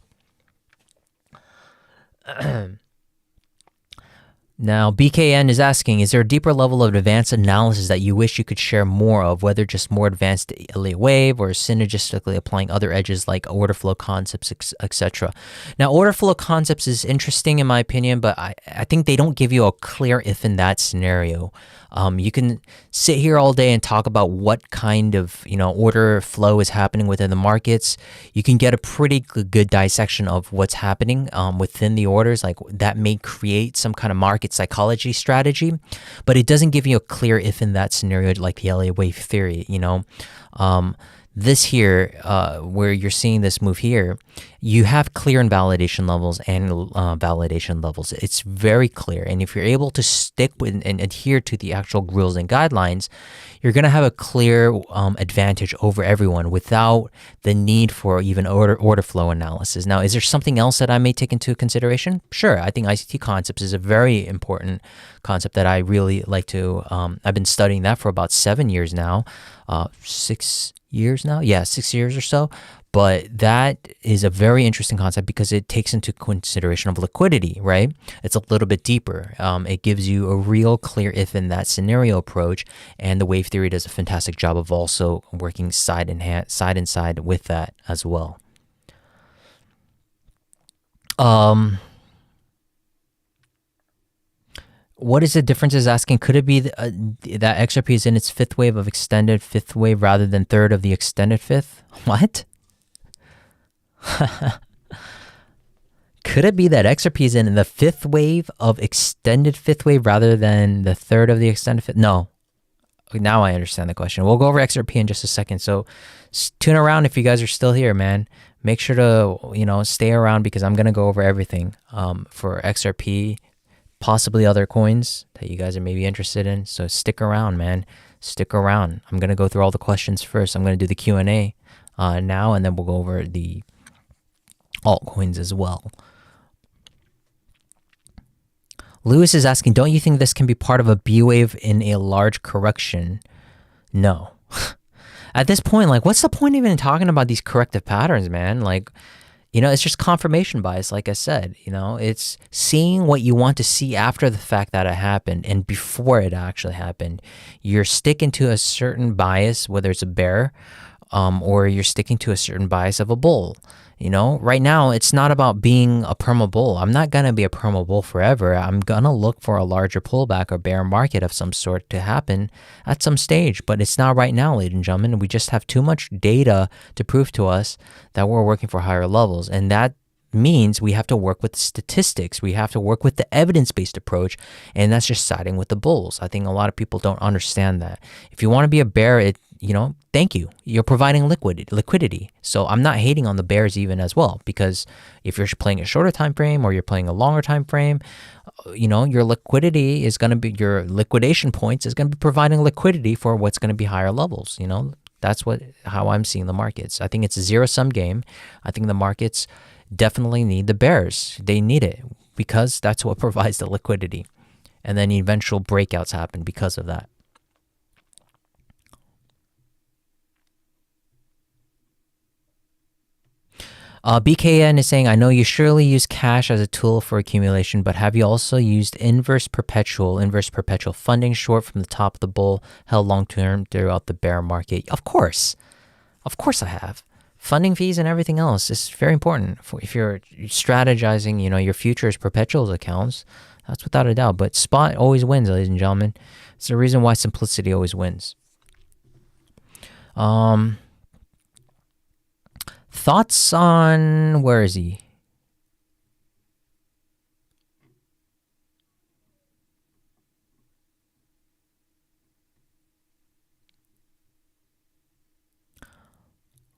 Now, BKN is asking, is there a deeper level of advanced analysis that you wish you could share more of, whether just more advanced Elliott wave or synergistically applying other edges like order flow concepts, etc.? Now, order flow concepts is interesting in my opinion, but I think they don't give you a clear if in that scenario. You can sit here all day and talk about what kind of, order flow is happening within the markets. You can get a pretty good dissection of what's happening within the orders. Like that may create some kind of market psychology strategy, but it doesn't give you a clear if in that scenario like the Elliott wave theory, This here, where you're seeing this move here, you have clear invalidation levels and validation levels. It's very clear. And if you're able to stick with and adhere to the actual rules and guidelines, you're going to have a clear advantage over everyone without the need for even order flow analysis. Now, is there something else that I may take into consideration? Sure. I think ICT concepts is a very important concept that I really like to, I've been studying that for about 7 years now, 6 years now. Yeah, 6 years or so. But that is a very interesting concept because it takes into consideration of liquidity, right? It's a little bit deeper. It gives you a real clear if in that scenario approach, and the wave theory does a fantastic job of also working side and side with that as well. What is the difference is asking, could it be that XRP is in its fifth wave of extended fifth wave rather than third of the extended fifth? What? Could it be that XRP is in the fifth wave of extended fifth wave rather than the third of the extended fifth? No. Now I understand the question. We'll go over XRP in just a second. So tune around if you guys are still here, man. Make sure to, stay around because I'm going to go over everything for XRP, possibly other coins that you guys are maybe interested in. So stick around, man. Stick around. I'm going to go through all the questions first. I'm going to do the Q&A now, and then we'll go over the altcoins as well. Lewis is asking, don't you think this can be part of a B wave in a large correction? No. At this point, what's the point even talking about these corrective patterns, man? It's just confirmation bias, like I said. It's seeing what you want to see after the fact that it happened and before it actually happened. You're sticking to a certain bias, whether it's a bear, or you're sticking to a certain bias of a bull. Right now, it's not about being a perma bull. I'm not going to be a perma bull forever. I'm going to look for a larger pullback or bear market of some sort to happen at some stage, but it's not right now, ladies and gentlemen. We just have too much data to prove to us that we're working for higher levels, and that means we have to work with statistics. We have to work with the evidence-based approach, and that's just siding with the bulls. I think a lot of people don't understand that. If you want to be a bear, thank you. You're providing liquidity. So I'm not hating on the bears even as well, because if you're playing a shorter time frame or you're playing a longer time frame, your liquidity is going to be, your liquidation points is going to be providing liquidity for what's going to be higher levels. That's how I'm seeing the markets. I think it's a zero-sum game. I think the markets definitely need the bears. They need it because that's what provides the liquidity. And then eventual breakouts happen because of that. BKN is saying, I know you surely use cash as a tool for accumulation, but have you also used inverse perpetual funding short from the top of the bull, held long-term throughout the bear market? Of course I have. Funding fees and everything else is very important if you're strategizing, your futures perpetuals accounts. That's without a doubt. But spot always wins, ladies and gentlemen. It's the reason why simplicity always wins. Thoughts on, where is he?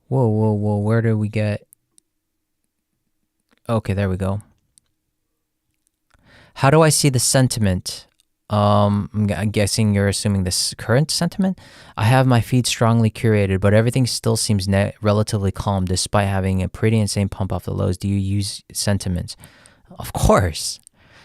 Whoa, where did we get? Okay, there we go. How do I see the sentiment? I'm guessing you're assuming this current sentiment. I have my feed strongly curated, but everything still seems relatively calm despite having a pretty insane pump off the lows. Do you use sentiments? Of course.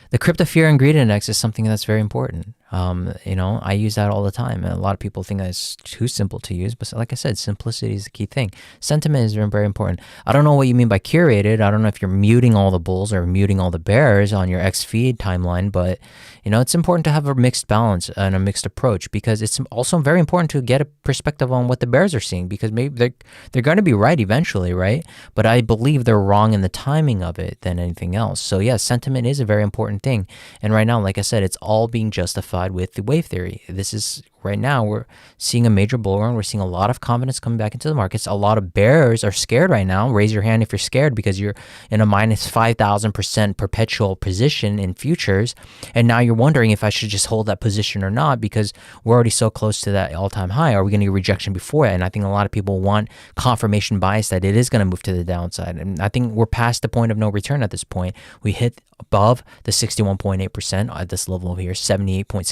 The crypto fear and greed index is something that's very important. I use that all the time. And a lot of people think that's too simple to use, but like I said, simplicity is the key thing. Sentiment is very, very important. I don't know what you mean by curated. I don't know if you're muting all the bulls or muting all the bears on your X feed timeline, but it's important to have a mixed balance and a mixed approach, because it's also very important to get a perspective on what the bears are seeing, because maybe they're going to be right eventually, right? But I believe they're wrong in the timing of it than anything else. So yeah, sentiment is a very important thing. And right now, like I said, it's all being justified with the wave theory. This is right now, we're seeing a major bull run. We're seeing a lot of confidence coming back into the markets. A lot of bears are scared right now. Raise your hand if you're scared, because you're in a minus 5,000% perpetual position in futures. And now you're wondering if I should just hold that position or not, because we're already so close to that all-time high. Are we going to get rejection before it? And I think a lot of people want confirmation bias that it is going to move to the downside. And I think we're past the point of no return at this point. We hit above the 61.8% at this level over here, 78.6%,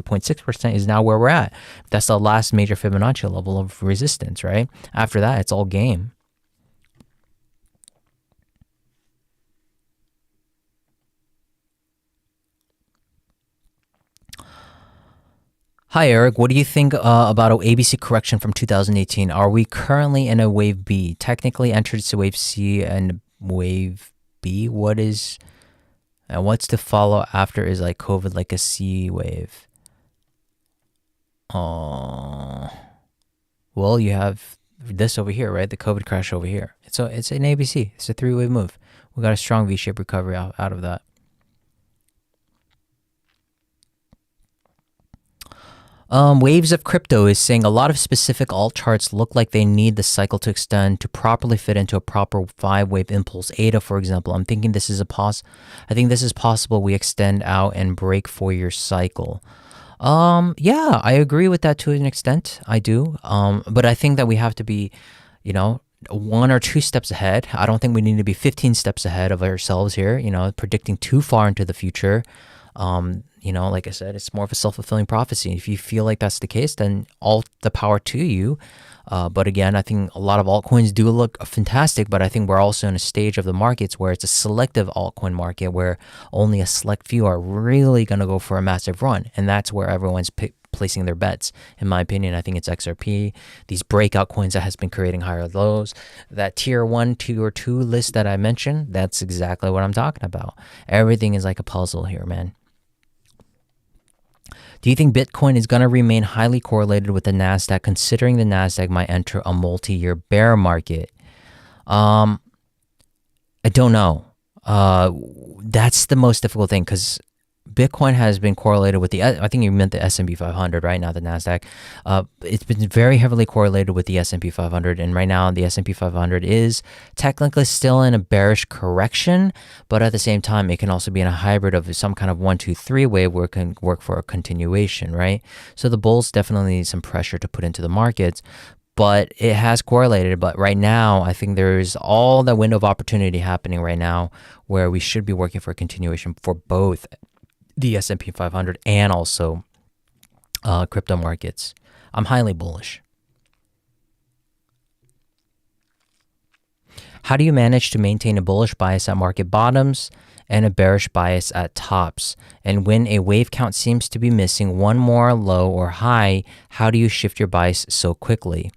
88.6% is now where we're at. That's the last major Fibonacci level of resistance, right? After that, it's all game. Hi, Eric. What do you think about an ABC correction from 2018? Are we currently in a wave B? Technically entered to wave C and wave B. What's to follow after is like COVID, like a C wave. Well, you have this over here, right? The COVID crash over here. So it's an ABC. It's a three-wave move. We got a strong V-shaped recovery out of that. Waves of Crypto is saying a lot of specific alt charts look like they need the cycle to extend to properly fit into a proper 5-wave impulse. ADA, for example, I'm thinking this is I think this is possible. We extend out and break 4-year cycle. Yeah, I agree with that to an extent. I do. But I think that we have to be, 1 or 2 steps ahead. I don't think we need to be 15 steps ahead of ourselves here, predicting too far into the future. Like I said, it's more of a self-fulfilling prophecy. If you feel like that's the case, then all the power to you. But again, I think a lot of altcoins do look fantastic, but I think we're also in a stage of the markets where it's a selective altcoin market where only a select few are really going to go for a massive run. And that's where everyone's placing their bets. In my opinion, I think it's XRP, these breakout coins that has been creating higher lows, that tier 1, 2, or 2 list that I mentioned, that's exactly what I'm talking about. Everything is like a puzzle here, man. Do you think Bitcoin is going to remain highly correlated with the NASDAQ, considering the NASDAQ might enter a multi-year bear market? I don't know. That's the most difficult thing, because Bitcoin has been correlated with I think you meant the S&P 500, right? Now the NASDAQ. It's been very heavily correlated with the S&P 500. And right now the S&P 500 is technically still in a bearish correction, but at the same time, it can also be in a hybrid of some kind of 1, 2, 3 wave where it can work for a continuation, right? So the bulls definitely need some pressure to put into the markets, but it has correlated. But right now, I think there's all the window of opportunity happening right now where we should be working for a continuation for both the S&P 500 and also crypto markets. I'm highly bullish. How do you manage to maintain a bullish bias at market bottoms and a bearish bias at tops? And when a wave count seems to be missing one more low or high, how do you shift your bias so quickly?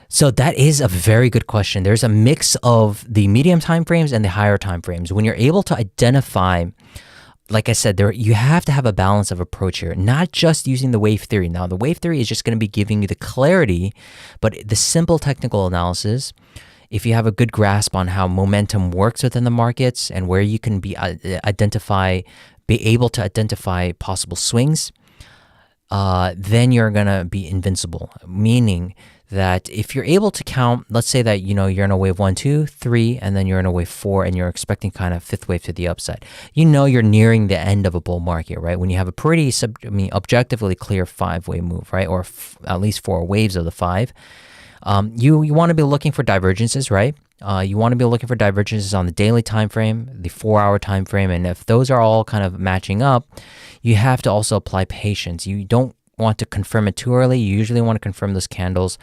So that is a very good question. There's a mix of the medium time frames and the higher time frames. When you're able to identify, like I said, you have to have a balance of approach here, not just using the wave theory. Now, the wave theory is just going to be giving you the clarity, but the simple technical analysis, if you have a good grasp on how momentum works within the markets and where you can be able to identify possible swings, then you're going to be invincible, meaning that if you're able to count, let's say that, you're in a wave 1, 2, 3, and then you're in a wave 4, and you're expecting kind of 5th wave to the upside. You're nearing the end of a bull market, right? When you have a pretty, objectively clear 5-wave move, right? Or at least 4 waves of the 5. You want to be looking for divergences, right? You want to be looking for divergences on the daily time frame, the 4-hour time frame, and if those are all kind of matching up, you have to also apply patience. You don't want to confirm it too early. You usually want to confirm those candles,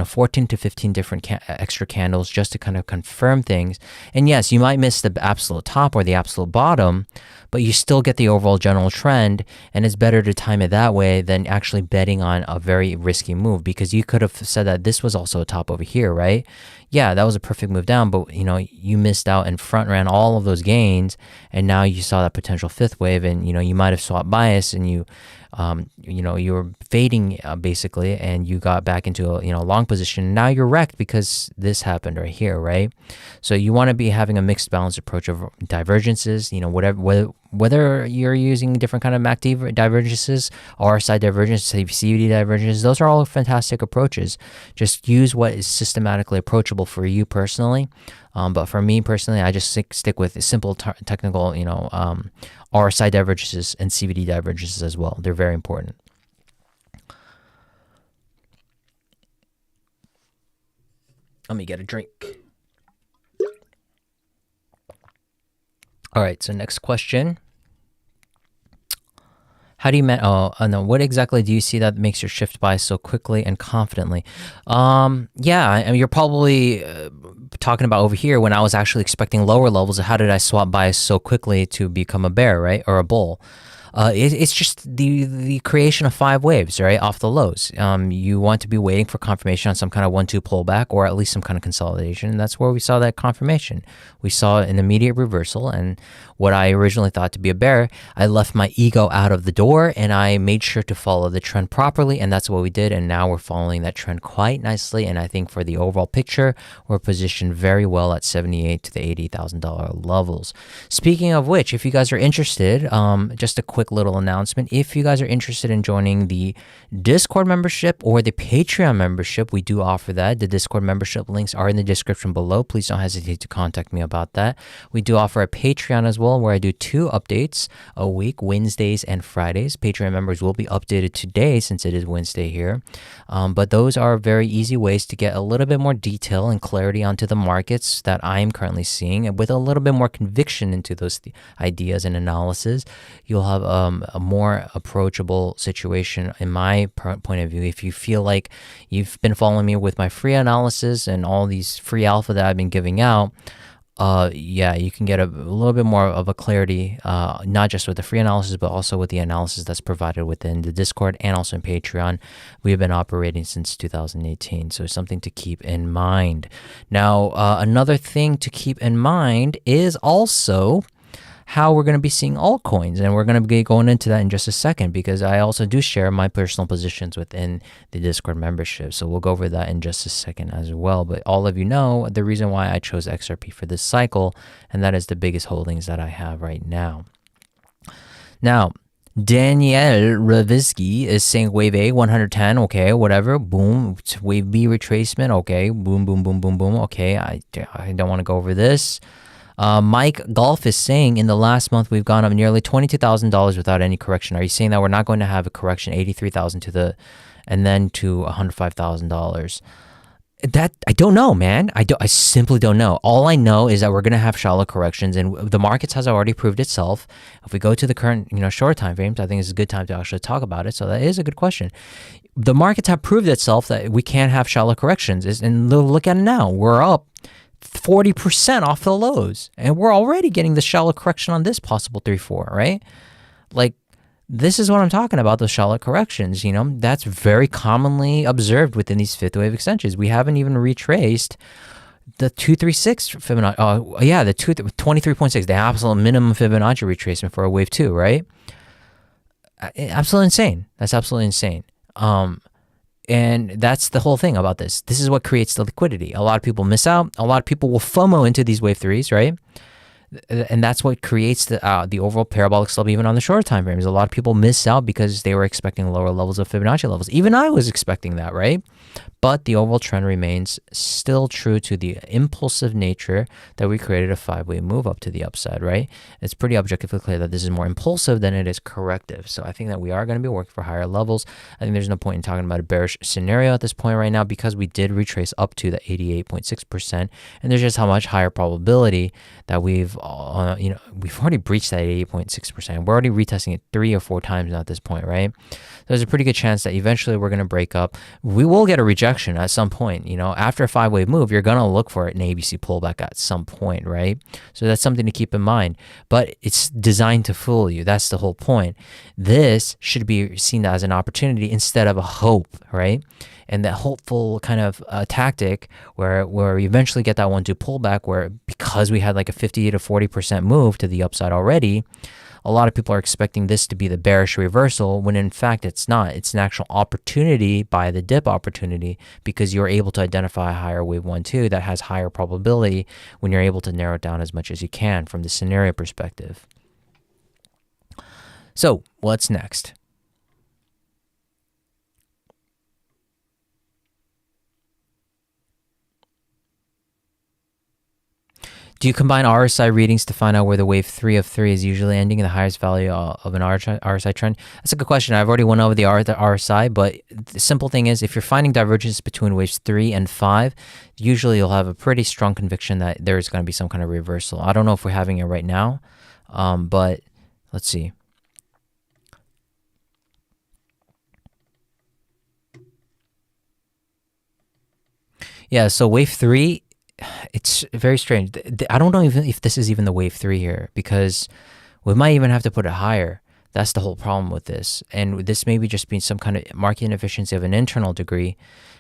14 to 15 different extra candles just to kind of confirm things. And yes, you might miss the absolute top or the absolute bottom, but you still get the overall general trend, and it's better to time it that way than actually betting on a very risky move, because you could have said that this was also a top over here, right? Yeah, that was a perfect move down, but you missed out and front ran all of those gains, and now you saw that potential fifth wave, and you might have swapped bias, and you were fading basically, and you got back into a long position. Now you're wrecked because this happened right here, right? So you want to be having a mixed balance approach of divergences. Whether you're using different kind of MACD divergences, RSI divergences, CVD divergences, those are all fantastic approaches. Just use what is systematically approachable for you personally. But for me personally, I just stick with simple technical, RSI divergences and CVD divergences as well. They're very important. Let me get a drink. All right, so next question. How do you no, what exactly do you see that makes your shift bias so quickly and confidently? Yeah, I mean, you're probably talking about over here when I was actually expecting lower levels. How did I swap bias so quickly to become a bear, right? Or a bull? It's just the creation of 5 waves, right, off the lows. You want to be waiting for confirmation on some kind of 1-2 pullback, or at least some kind of consolidation. And that's where we saw that confirmation. We saw an immediate reversal, and what I originally thought to be a bear, I left my ego out of the door, and I made sure to follow the trend properly, and that's what we did. And now we're following that trend quite nicely. And I think for the overall picture, we're positioned very well at $78,000 to the $80,000 levels. Speaking of which, if you guys are interested, just a quick little announcement. If you guys are interested in joining the Discord membership or the Patreon membership, we do offer that. The Discord membership links are in the description below. Please don't hesitate to contact me about that. We do offer a Patreon as well, where I do 2 updates a week, Wednesdays and Fridays. Patreon members will be updated today since it is Wednesday here. But those are very easy ways to get a little bit more detail and clarity onto the markets that I'm currently seeing, and with a little bit more conviction into those ideas and analysis. You'll have a more approachable situation in my point of view. If you feel like you've been following me with my free analysis and all these free alpha that I've been giving out, yeah, you can get a little bit more of a clarity, not just with the free analysis, but also with the analysis that's provided within the Discord and also in Patreon. We have been operating since 2018, so something to keep in mind. Now, another thing to keep in mind is also how we're going to be seeing altcoins, and we're going to be going into that in just a second, because I also do share my personal positions within the Discord membership. So we'll go over that in just a second as well. But all of you know the reason why I chose XRP for this cycle, and that is the biggest holdings that I have right now. Now, Danielle Ravisky is saying wave A 110, okay, whatever, boom. Wave B retracement, okay, boom, boom, boom, boom, boom, okay. I don't want to go over this. Mike Golf is saying in the last month we've gone up nearly $22,000 without any correction. Are you saying that we're not going to have a correction, $83,000 to the, and then to $105,000? That I don't know, man. I simply don't know. All I know is that we're going to have shallow corrections, and the markets has already proved itself. If we go to the current, short time frames, I think it's a good time to actually talk about it. So that is a good question. The markets have proved itself that we can't have shallow corrections, and look at it now. We're up 40% off the lows, and we're already getting the shallow correction on this possible 3-4, right? Like, this is what I'm talking about, those shallow corrections. That's very commonly observed within these fifth wave extensions. We haven't even retraced the 236 Fibonacci. Yeah, the 23.6, the absolute minimum Fibonacci retracement for a wave 2, right? Absolutely insane. That's absolutely insane. And that's the whole thing about this. This is what creates the liquidity. A lot of people miss out. A lot of people will FOMO into these wave 3s, right? And that's what creates the overall parabolic slope even on the shorter time frames. A lot of people miss out because they were expecting lower levels of Fibonacci levels. Even I was expecting that, right? But the overall trend remains still true to the impulsive nature that we created a 5-way move up to the upside, right? It's pretty objectively clear that this is more impulsive than it is corrective. So I think that we are going to be working for higher levels. I think there's no point in talking about a bearish scenario at this point right now because we did retrace up to the 88.6%, and there's just how much higher probability that we've already breached that 88.6%. We're already retesting it 3 or 4 times now at this point, right? There's a pretty good chance that eventually we're going to break up. We will get a rejection at some point. After a 5-way move, you're going to look for an ABC pullback at some point, right? So that's something to keep in mind. But it's designed to fool you. That's the whole point. This should be seen as an opportunity instead of a hope, right? And that hopeful kind of tactic where we eventually get that 1-2 pullback where because we had like a 50 to 40% move to the upside already, a lot of people are expecting this to be the bearish reversal when in fact it's not. It's an actual opportunity by the dip opportunity because you're able to identify a higher wave 1-2 that has higher probability when you're able to narrow it down as much as you can from the scenario perspective. So what's next? Do you combine RSI readings to find out where the wave 3 of 3 is usually ending in the highest value of an RSI trend? That's a good question. I've already went over the RSI, but the simple thing is if you're finding divergence between waves 3 and 5, usually you'll have a pretty strong conviction that there's going to be some kind of reversal. I don't know if we're having it right now, but let's see. Yeah, so wave 3, it's very strange. I don't know even if this is even the wave 3 here because we might even have to put it higher. That's the whole problem with this. And this may be just being some kind of market inefficiency of an internal degree.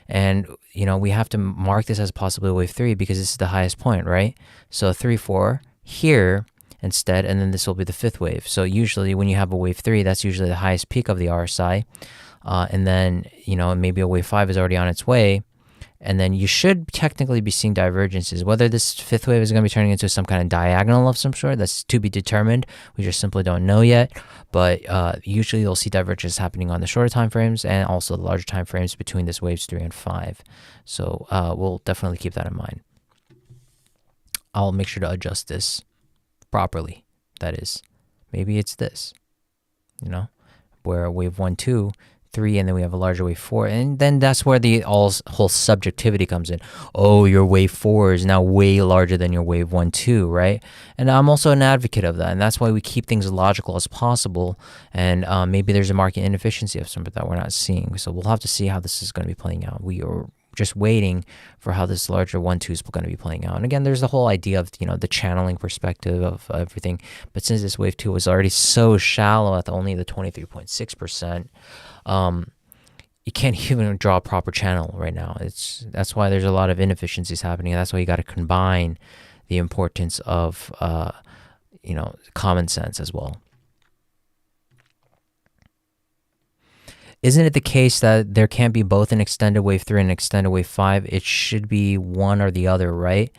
And, we have to mark this as possibly wave 3 because this is the highest point, right? So 3, 4 here instead, and then this will be the 5th wave. So usually when you have a wave 3, that's usually the highest peak of the RSI. And then, maybe a wave 5 is already on its way. And then you should technically be seeing divergences. Whether this 5th wave is going to be turning into some kind of diagonal of some sort, that's to be determined. We just simply don't know yet. But usually you'll see divergences happening on the shorter time frames and also the larger time frames between this waves 3 and 5. So we'll definitely keep that in mind. I'll make sure to adjust this properly. That is, maybe it's this, where wave 1, 2, 3, and then we have a larger wave 4, and then that's where the whole subjectivity comes in. Oh, your wave 4 is now way larger than your wave 1, 2, right? And I'm also an advocate of that, and that's why we keep things as logical as possible. And maybe there's a market inefficiency of something that we're not seeing, so we'll have to see how this is going to be playing out. We are just waiting for how this larger 1-2 is going to be playing out. And again, there's the whole idea of the channeling perspective of everything. But since this wave 2 was already so shallow at only the 23.6%, you can't even draw a proper channel right now. That's why there's a lot of inefficiencies happening. That's why you got to combine the importance of common sense as well. Isn't it the case that there can't be both an extended wave 3 and an extended wave 5? It should be one or the other, right?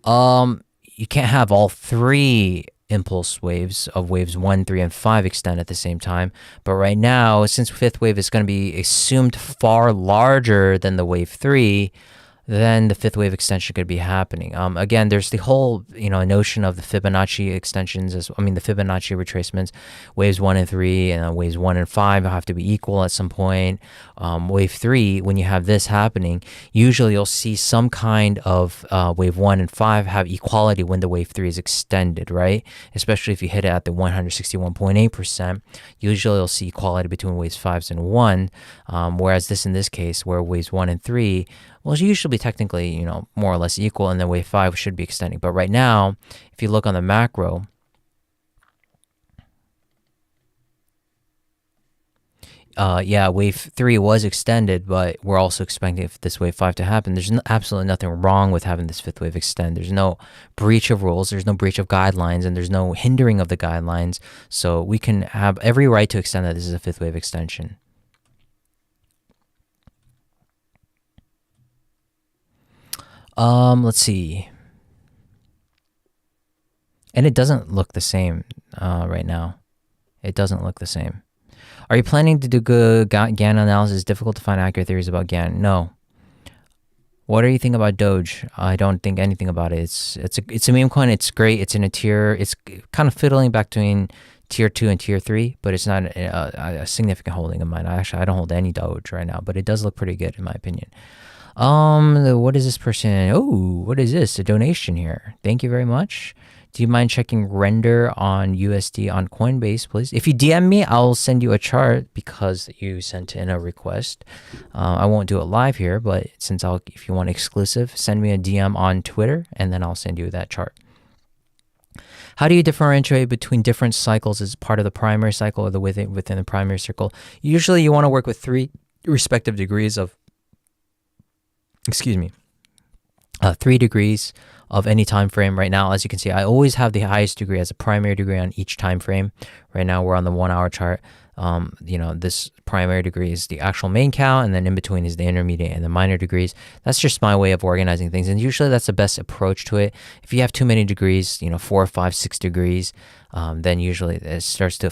You can't have all 3 impulse waves of waves 1, 3, and 5 extend at the same time. But right now, since 5th wave is going to be assumed far larger than the wave 3, then the 5th wave extension could be happening. Again, there's the whole notion of the Fibonacci extensions, the Fibonacci retracements. Waves 1 and 3 and waves 1 and 5 have to be equal at some point. Wave 3, when you have this happening, usually you'll see some kind of wave 1 and 5 have equality when the wave 3 is extended, right? Especially if you hit it at the 161.8%. Usually you'll see equality between waves 5 and 1, whereas in this case, where waves 1 and 3, well, you should be technically, more or less equal, and then wave 5 should be extending. But right now, if you look on the macro, wave 3 was extended, but we're also expecting this wave 5 to happen. There's absolutely nothing wrong with having this 5th wave extend. There's no breach of rules, there's no breach of guidelines, and there's no hindering of the guidelines. So we can have every right to extend that this is a 5th wave extension. Let's see. And it doesn't look the same right now. It doesn't look the same. Are you planning to do good GAN analysis? Difficult to find accurate theories about GAN. No. What do you think about Doge? I don't think anything about it. It's a meme coin. It's great. It's in a tier. It's kind of fiddling back between tier 2 and tier 3, but it's not a significant holding of mine. I don't hold any Doge right now, but it does look pretty good in my opinion. What is this person? Oh, what is this? A donation here. Thank you very much. Do you mind checking render on USD on Coinbase, please? If you DM me, I'll send you a chart because you sent in a request. I won't do it live here, but if you want exclusive, send me a DM on Twitter, and then I'll send you that chart. How do you differentiate between different cycles as part of the primary cycle or within the primary circle? Usually, you want to work with 3 respective degrees of, 3 degrees of any time frame. Right now, as you can see, I always have the highest degree as a primary degree on each time frame. Right now we're on the 1 hour chart. This primary degree is the actual main count, and then in between is the intermediate and the minor degrees. That's just my way of organizing things, and usually that's the best approach to it. If you have too many degrees, 4, 5, 6 degrees, then usually it starts to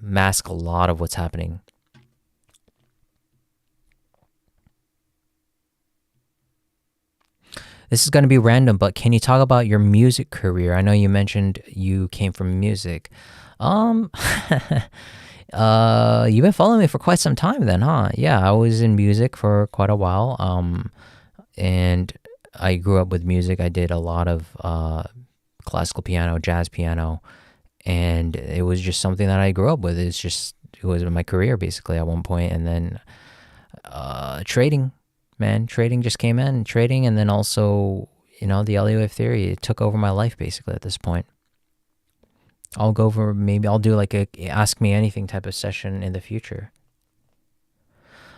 mask a lot of what's happening. This is going to be random, but can you talk about your music career? I know you mentioned you came from music. You've been following me for quite some time then, huh? Yeah, I was in music for quite a while. And I grew up with music. I did a lot of classical piano, jazz piano, and it was just something that I grew up with. It was my career basically at one point, and then trading. Man, trading just came in, and then also, the Elliott wave theory, it took over my life basically at this point. Maybe I'll do like a ask me anything type of session in the future.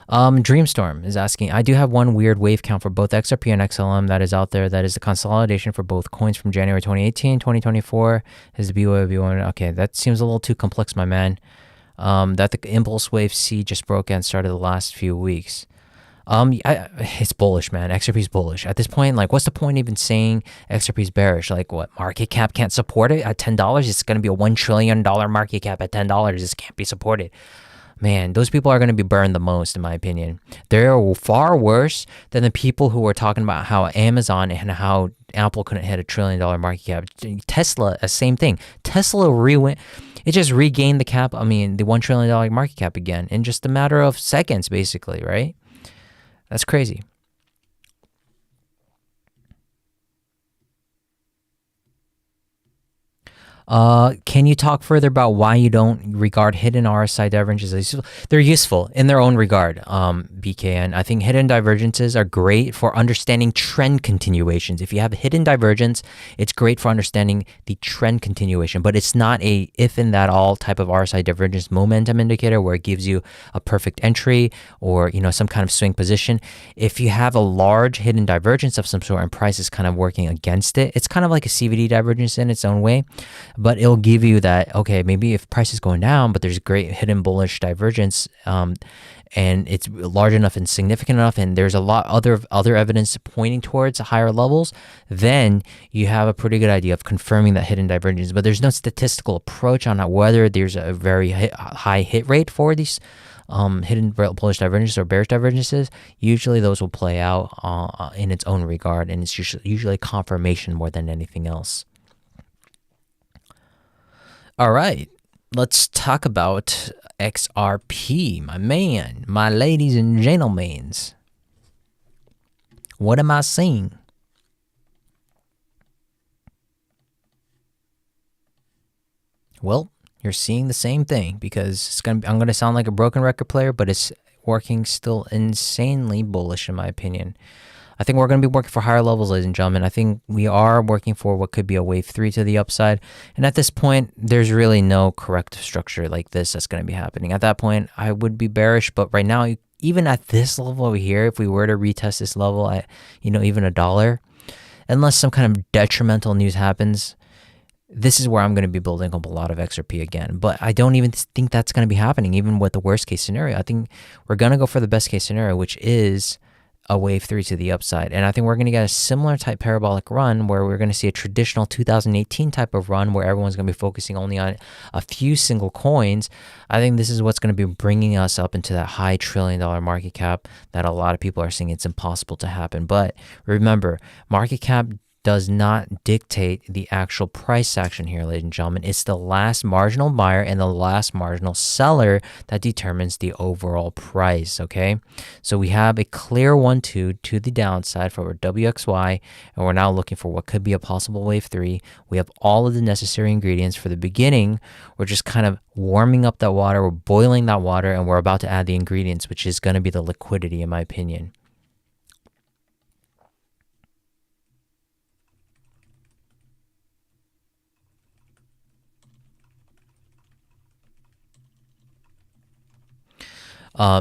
Dreamstorm is asking, I do have one weird wave count for both XRP and XLM that is out there. That is the consolidation for both coins from January 2018, 2024 is the B1. Okay, that seems a little too complex, my man. That the impulse wave C just broke and started the last few weeks. It's bullish, man. XRP is bullish. At this point, like, what's the point even saying XRP is bearish? Like, what, market cap can't support it at $10? It's going to be a $1 trillion market cap at $10. This can't be supported. Man, those people are going to be burned the most, in my opinion. They're far worse than the people who were talking about how Amazon and how Apple couldn't hit $1 trillion market cap. Tesla, same thing. Tesla it just regained the the $1 trillion market cap again in just a matter of seconds, basically, right? That's crazy. Can you talk further about why you don't regard hidden RSI divergences as useful? They're useful in their own regard, BK, and I think hidden divergences are great for understanding trend continuations. If you have hidden divergence, it's great for understanding the trend continuation, but it's not a if and that all type of RSI divergence momentum indicator where it gives you a perfect entry or some kind of swing position. If you have a large hidden divergence of some sort and price is kind of working against it, it's kind of like a CVD divergence in its own way. But it'll give you that, okay, maybe if price is going down, but there's great hidden bullish divergence, and it's large enough and significant enough, and there's a lot other evidence pointing towards higher levels, then you have a pretty good idea of confirming that hidden divergence. But there's no statistical approach on whether there's a very high hit rate for these hidden bullish divergences or bearish divergences. Usually those will play out in its own regard, and it's usually confirmation more than anything else. All right, let's talk about XRP, my man, my ladies and gentlemen. What am I seeing? Well, you're seeing the same thing because I'm going to sound like a broken record player, but it's working still insanely bullish in my opinion. I think we're going to be working for higher levels, ladies and gentlemen. I think we are working for what could be a wave 3 to the upside. And at this point, there's really no corrective structure like this that's going to be happening. At that point, I would be bearish. But right now, even at this level over here, if we were to retest this level at, even $1, unless some kind of detrimental news happens, this is where I'm going to be building up a lot of XRP again. But I don't even think that's going to be happening, even with the worst case scenario. I think we're going to go for the best case scenario, which is a wave 3 to the upside. And I think we're going to get a similar type parabolic run where we're going to see a traditional 2018 type of run where everyone's going to be focusing only on a few single coins. I think this is what's going to be bringing us up into that high $1 trillion market cap that a lot of people are saying it's impossible to happen. But remember, market cap does not dictate the actual price action here, ladies and gentlemen. It's the last marginal buyer and the last marginal seller that determines the overall price, okay? So we have a clear 1-2 to the downside for our WXY, and we're now looking for what could be a possible wave 3. We have all of the necessary ingredients for the beginning. We're just kind of warming up that water, we're boiling that water, and we're about to add the ingredients, which is going to be the liquidity, in my opinion.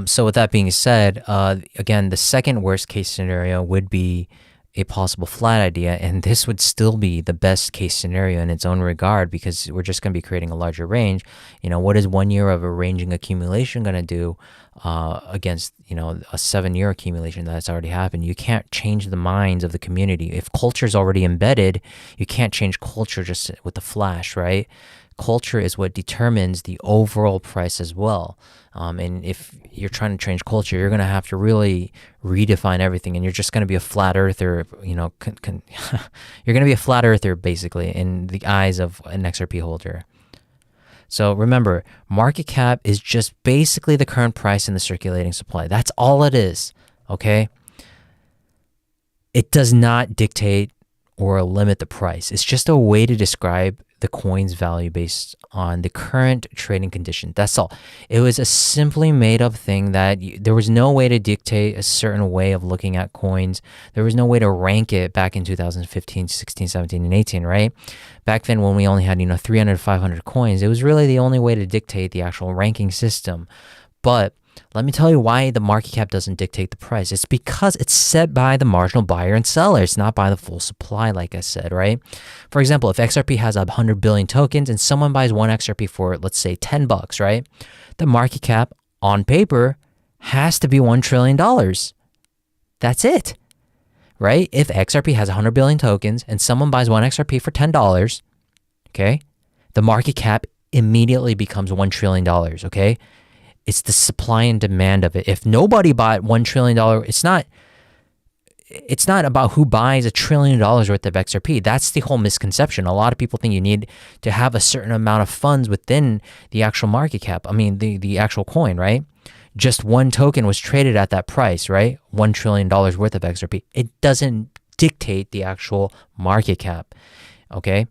So with that being said, again, the second worst case scenario would be a possible flat idea, and this would still be the best case scenario in its own regard because we're just going to be creating a larger range. You know, what is 1 year of a ranging accumulation going to do against, you know, a 7-year accumulation that's already happened? You can't change the minds of the community. If culture is already embedded, you can't change culture just with the flash, right? Culture is what determines the overall price as well. And if you're trying to change culture, you're going to have to really redefine everything, and you're just going to be a flat earther, you know, you're going to be a flat earther basically in the eyes of an XRP holder. So remember, market cap is just basically the current price in the circulating supply. That's all it is, okay? It does not dictate or limit the price. It's just a way to describe the coin's value based on the current trading condition. That's all. It was a simply made up thing that there was no way to dictate a certain way of looking at coins. There was no way to rank it back in 2015, 16, 17, and 18, right? Back then when we only had, 300, 500 coins, it was really the only way to dictate the actual ranking system. But let me tell you why the market cap doesn't dictate the price. It's because it's set by the marginal buyer and seller. It's not by the full supply, like I said, right? For example, if XRP has 100 billion tokens and someone buys one XRP for, let's say, $10, right? The market cap on paper has to be $1 trillion. That's it, right? If XRP has 100 billion tokens and someone buys one XRP for $10, okay, the market cap immediately becomes $1 trillion, okay? It's the supply and demand of it. If nobody bought $1 trillion, it's not about who buys $1 trillion worth of XRP. That's the whole misconception. A lot of people think you need to have a certain amount of funds within the actual market cap. I mean, the actual coin, right? Just one token was traded at that price, right? $1 trillion worth of XRP. It doesn't dictate the actual market cap, okay?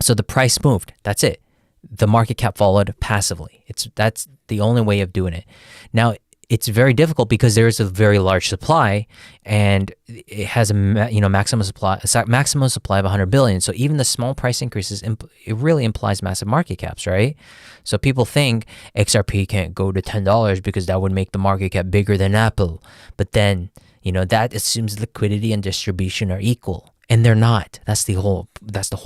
So the price moved. That's it. The market cap followed passively. That's the only way of doing it. Now, it's very difficult because there is a very large supply and it has a maximum supply of 100 billion. So even the small price increases, it really implies massive market caps, right? So people think XRP can't go to $10 because that would make the market cap bigger than Apple. But then, that assumes liquidity and distribution are equal. And they're not. That's the whole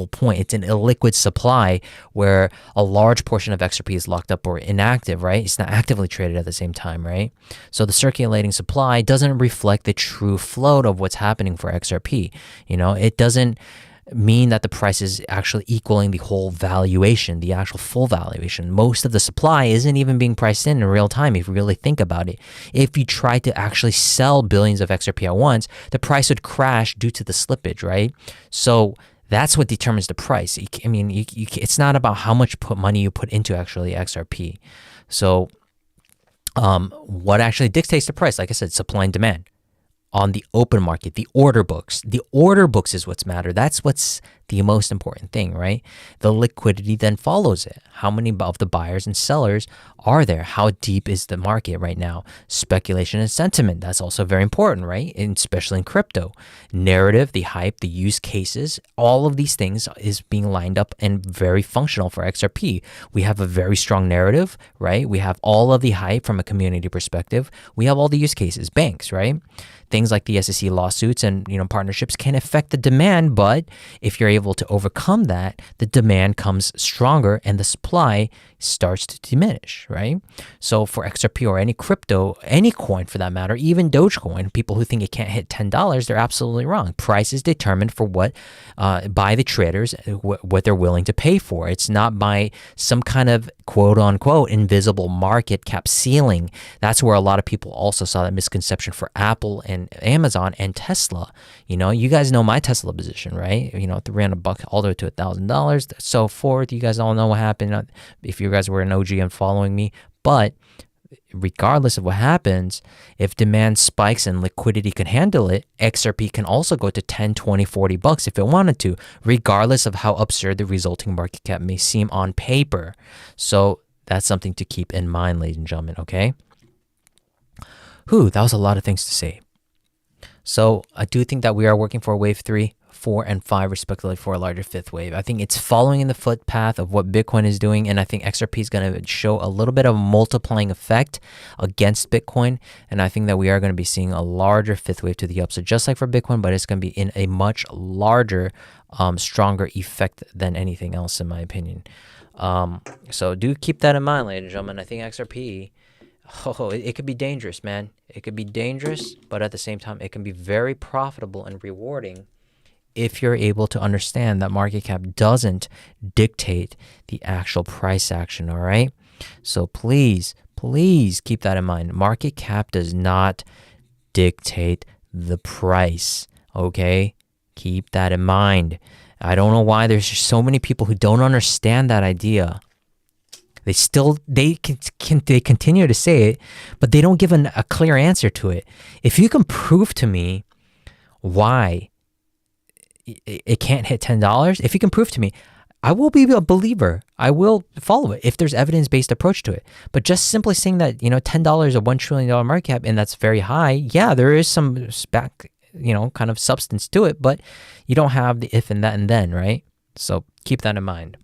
point. It's an illiquid supply where a large portion of XRP is locked up or inactive, right? It's not actively traded at the same time, right? So the circulating supply doesn't reflect the true float of what's happening for XRP. It doesn't mean that the price is actually equaling the whole valuation, the actual full valuation. Most of the supply isn't even being priced in real time if you really think about it. If you try to actually sell billions of XRP at once, the price would crash due to the slippage, right? So that's what determines the price. It's not about how much money you put into actually XRP. So what actually dictates the price? Like I said, supply and demand. On the open market, the order books. The order books is what's matter. That's what's the most important thing, right? The liquidity then follows it. How many of the buyers and sellers are there? How deep is the market right now? Speculation and sentiment. That's also very important, right? And especially in crypto. Narrative, the hype, the use cases, all of these things is being lined up and very functional for XRP. We have a very strong narrative, right? We have all of the hype from a community perspective. We have all the use cases, banks, right? Things like the SEC lawsuits and partnerships can affect the demand, but if you're able able to overcome that, the demand comes stronger and the supply starts to diminish, right? So for XRP or any crypto, any coin for that matter, even Dogecoin, people who think it can't hit $10, they're absolutely wrong. Price is determined for what by the traders, what they're willing to pay for. It's not by some kind of quote unquote invisible market cap ceiling. That's where a lot of people also saw that misconception for Apple and Amazon and Tesla. You know, you guys know my Tesla position, right? You know, $300 all the way to $1,000, so forth. You guys all know what happened if you guys were an OG and following me. But regardless of what happens, if demand spikes and liquidity can handle it, XRP can also go to 10, 20, $40 if it wanted to, regardless of how absurd the resulting market cap may seem on paper. So that's something to keep in mind, ladies and gentlemen, okay? That was a lot of things to say. So I do think that we are working for wave 3, 4, and 5 respectively for a larger 5th wave. I think it's following in the footpath of what Bitcoin is doing, and I think XRP is going to show a little bit of a multiplying effect against Bitcoin, and I think that we are going to be seeing a larger 5th wave to the upside, just like for Bitcoin, but it's going to be in a much larger, stronger effect than anything else, in my opinion. So do keep that in mind, ladies and gentlemen. I think XRP, it could be dangerous, man. It could be dangerous, but at the same time, it can be very profitable and rewarding if you're able to understand that market cap doesn't dictate the actual price action, all right? So please keep that in mind. Market cap does not dictate the price, okay? Keep that in mind. I don't know why there's just so many people who don't understand that idea. They continue to say it, but they don't give a clear answer to it. If you can prove to me why it can't hit $10, if you can prove to me, I will be a believer. I will follow it if there's evidence-based approach to it. But just simply saying that, $10 a $1 trillion market cap, and that's very high, yeah, there is some kind of substance to it, but you don't have the if and that and then, right? So keep that in mind.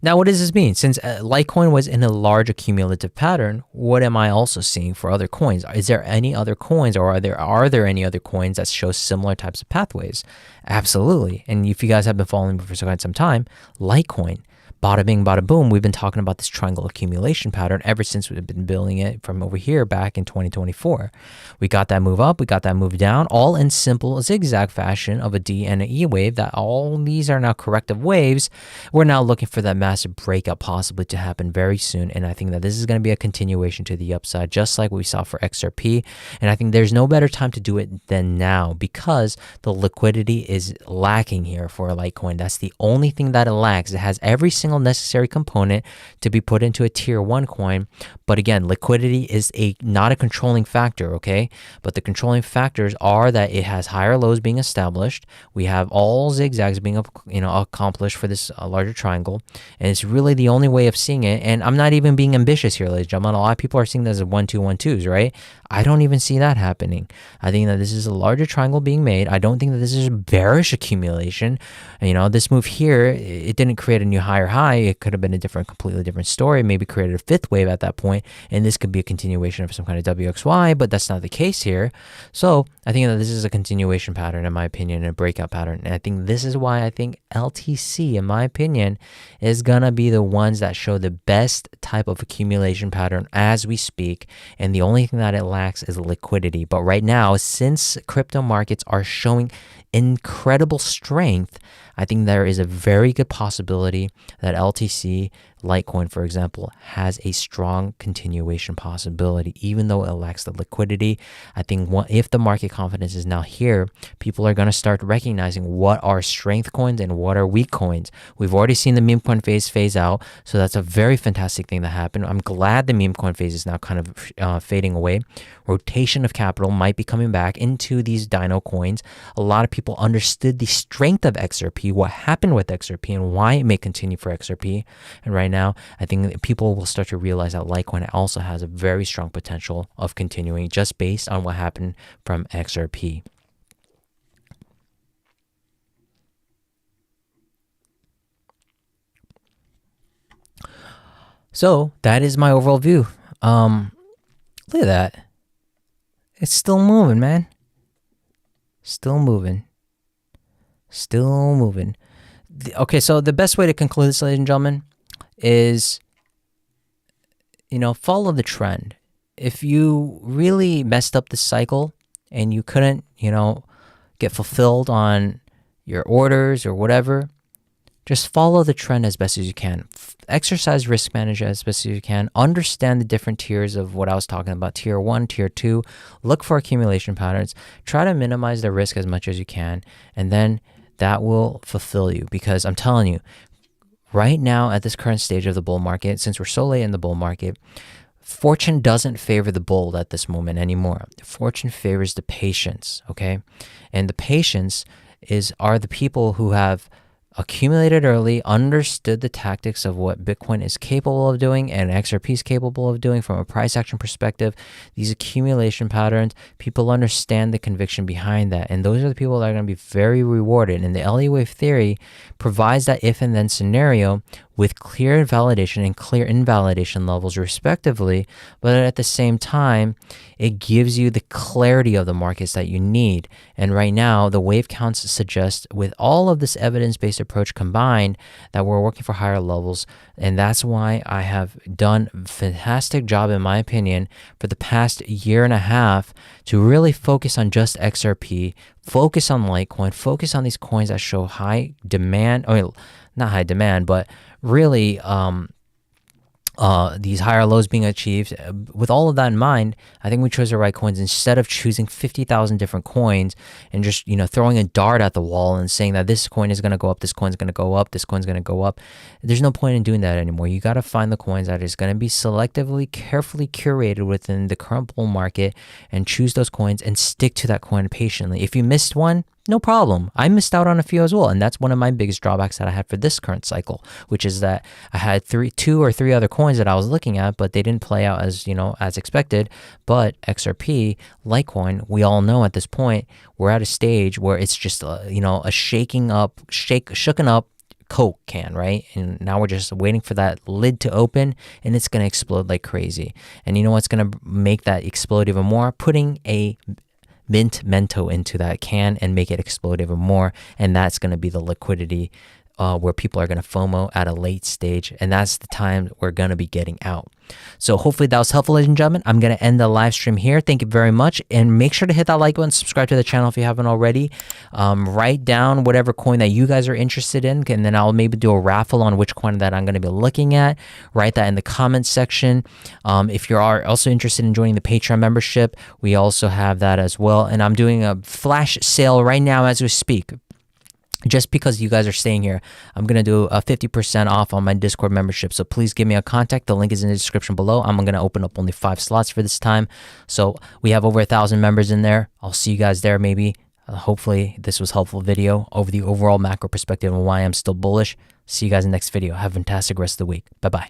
Now, what does this mean? Since Litecoin was in a large accumulative pattern, what am I also seeing for other coins? Is there any other coins, or are there any other coins that show similar types of pathways? Absolutely. And if you guys have been following me for quite some time, Litecoin, bada bing, bada boom, we've been talking about this triangle accumulation pattern ever since we've been building it from over here back in 2024. We got that move up, we got that move down, all in simple zigzag fashion of a D and an E wave. That all these are now corrective waves. We're now looking for that massive breakout possibly to happen very soon, and I think that this is going to be a continuation to the upside, just like we saw for XRP. And I think there's no better time to do it than now, because the liquidity is lacking here for Litecoin. That's the only thing that it lacks. It has every single necessary component to be put into a tier 1 coin, but again, liquidity is not a controlling factor, okay? But the controlling factors are that it has higher lows being established. We have all zigzags being accomplished for this larger triangle, and it's really the only way of seeing it. And I'm not even being ambitious here, ladies and gentlemen. A lot of people are seeing this as 1 2 1 2s, right? I don't even see that happening. I think that this is a larger triangle being made. I don't think that this is a bearish accumulation. This move here, it didn't create a new higher high. It could have been a completely different story, maybe created a 5th wave at that point, and this could be a continuation of some kind of WXY, but that's not the case here. So I think that this is a continuation pattern, in my opinion, a breakout pattern. And I think this is why I think LTC, in my opinion, is going to be the ones that show the best type of accumulation pattern as we speak. And the only thing that it lacks is liquidity. But right now, since crypto markets are showing incredible strength, I think there is a very good possibility that LTC, Litecoin, for example, has a strong continuation possibility, even though it lacks the liquidity. I think if the market confidence is now here, people are going to start recognizing what are strength coins and what are weak coins. We've already seen the meme coin phase out, so that's a very fantastic thing that happened. I'm glad the meme coin phase is now kind of fading away. Rotation of capital might be coming back into these dino coins. A lot of people understood the strength of XRP, what happened with XRP, and why it may continue for XRP. And right now, I think that people will start to realize that Litecoin also has a very strong potential of continuing just based on what happened from XRP. So that is my overall view. Look at that. It's still moving, man. Still moving. Still moving. Okay, so the best way to conclude this, ladies and gentlemen, is, follow the trend. If you really messed up the cycle and you couldn't, get fulfilled on your orders or whatever, just follow the trend as best as you can. Exercise risk management as best as you can. Understand the different tiers of what I was talking about. Tier 1, Tier 2. Look for accumulation patterns. Try to minimize the risk as much as you can. And then that will fulfill you. Because I'm telling you, right now at this current stage of the bull market, since we're so late in the bull market, fortune doesn't favor the bull at this moment anymore. Fortune favors the patience, okay? And the patience are the people who have accumulated early, understood the tactics of what Bitcoin is capable of doing and XRP is capable of doing from a price action perspective. These accumulation patterns, people understand the conviction behind that. And those are the people that are going to be very rewarded. And the Elliott wave theory provides that if and then scenario with clear validation and clear invalidation levels respectively, but at the same time, it gives you the clarity of the markets that you need. And right now, the wave counts suggest with all of this evidence-based approach combined that we're working for higher levels. And that's why I have done a fantastic job, in my opinion, for the past year and a half to really focus on just XRP, focus on Litecoin, focus on these coins that show high demand. I mean, not high demand, but really these higher lows being achieved. With all of that in mind, I think we chose the right coins instead of choosing 50,000 different coins and just, throwing a dart at the wall and saying that this coin is going to go up, this coin's going to go up, this coin's going to go up. There's no point in doing that anymore. You got to find the coins that is going to be selectively, carefully curated within the current bull market and choose those coins and stick to that coin patiently. If you missed one, no problem. I missed out on a few as well. And that's one of my biggest drawbacks that I had for this current cycle, which is that I had two or three other coins that I was looking at, but they didn't play out as, as expected. But XRP, Litecoin, we all know at this point, we're at a stage where it's just, a shooken up Coke can, right? And now we're just waiting for that lid to open and it's going to explode like crazy. And you know what's going to make that explode even more? Putting a mint mento into that can and make it explode even more. And that's going to be the liquidity where people are going to FOMO at a late stage. And that's the time we're going to be getting out. So hopefully that was helpful, ladies and gentlemen. I'm going to end the live stream here. Thank you very much. And make sure to hit that like button, subscribe to the channel if you haven't already. Write down whatever coin that you guys are interested in. And then I'll maybe do a raffle on which coin that I'm going to be looking at. Write that in the comments section. If you are also interested in joining the Patreon membership, we also have that as well. And I'm doing a flash sale right now as we speak. Just because you guys are staying here, I'm going to do a 50% off on my Discord membership. So please give me a contact. The link is in the description below. I'm going to open up only 5 slots for this time. So we have over 1,000 members in there. I'll see you guys there maybe. Hopefully this was a helpful video over the overall macro perspective and why I'm still bullish. See you guys in the next video. Have a fantastic rest of the week. Bye-bye.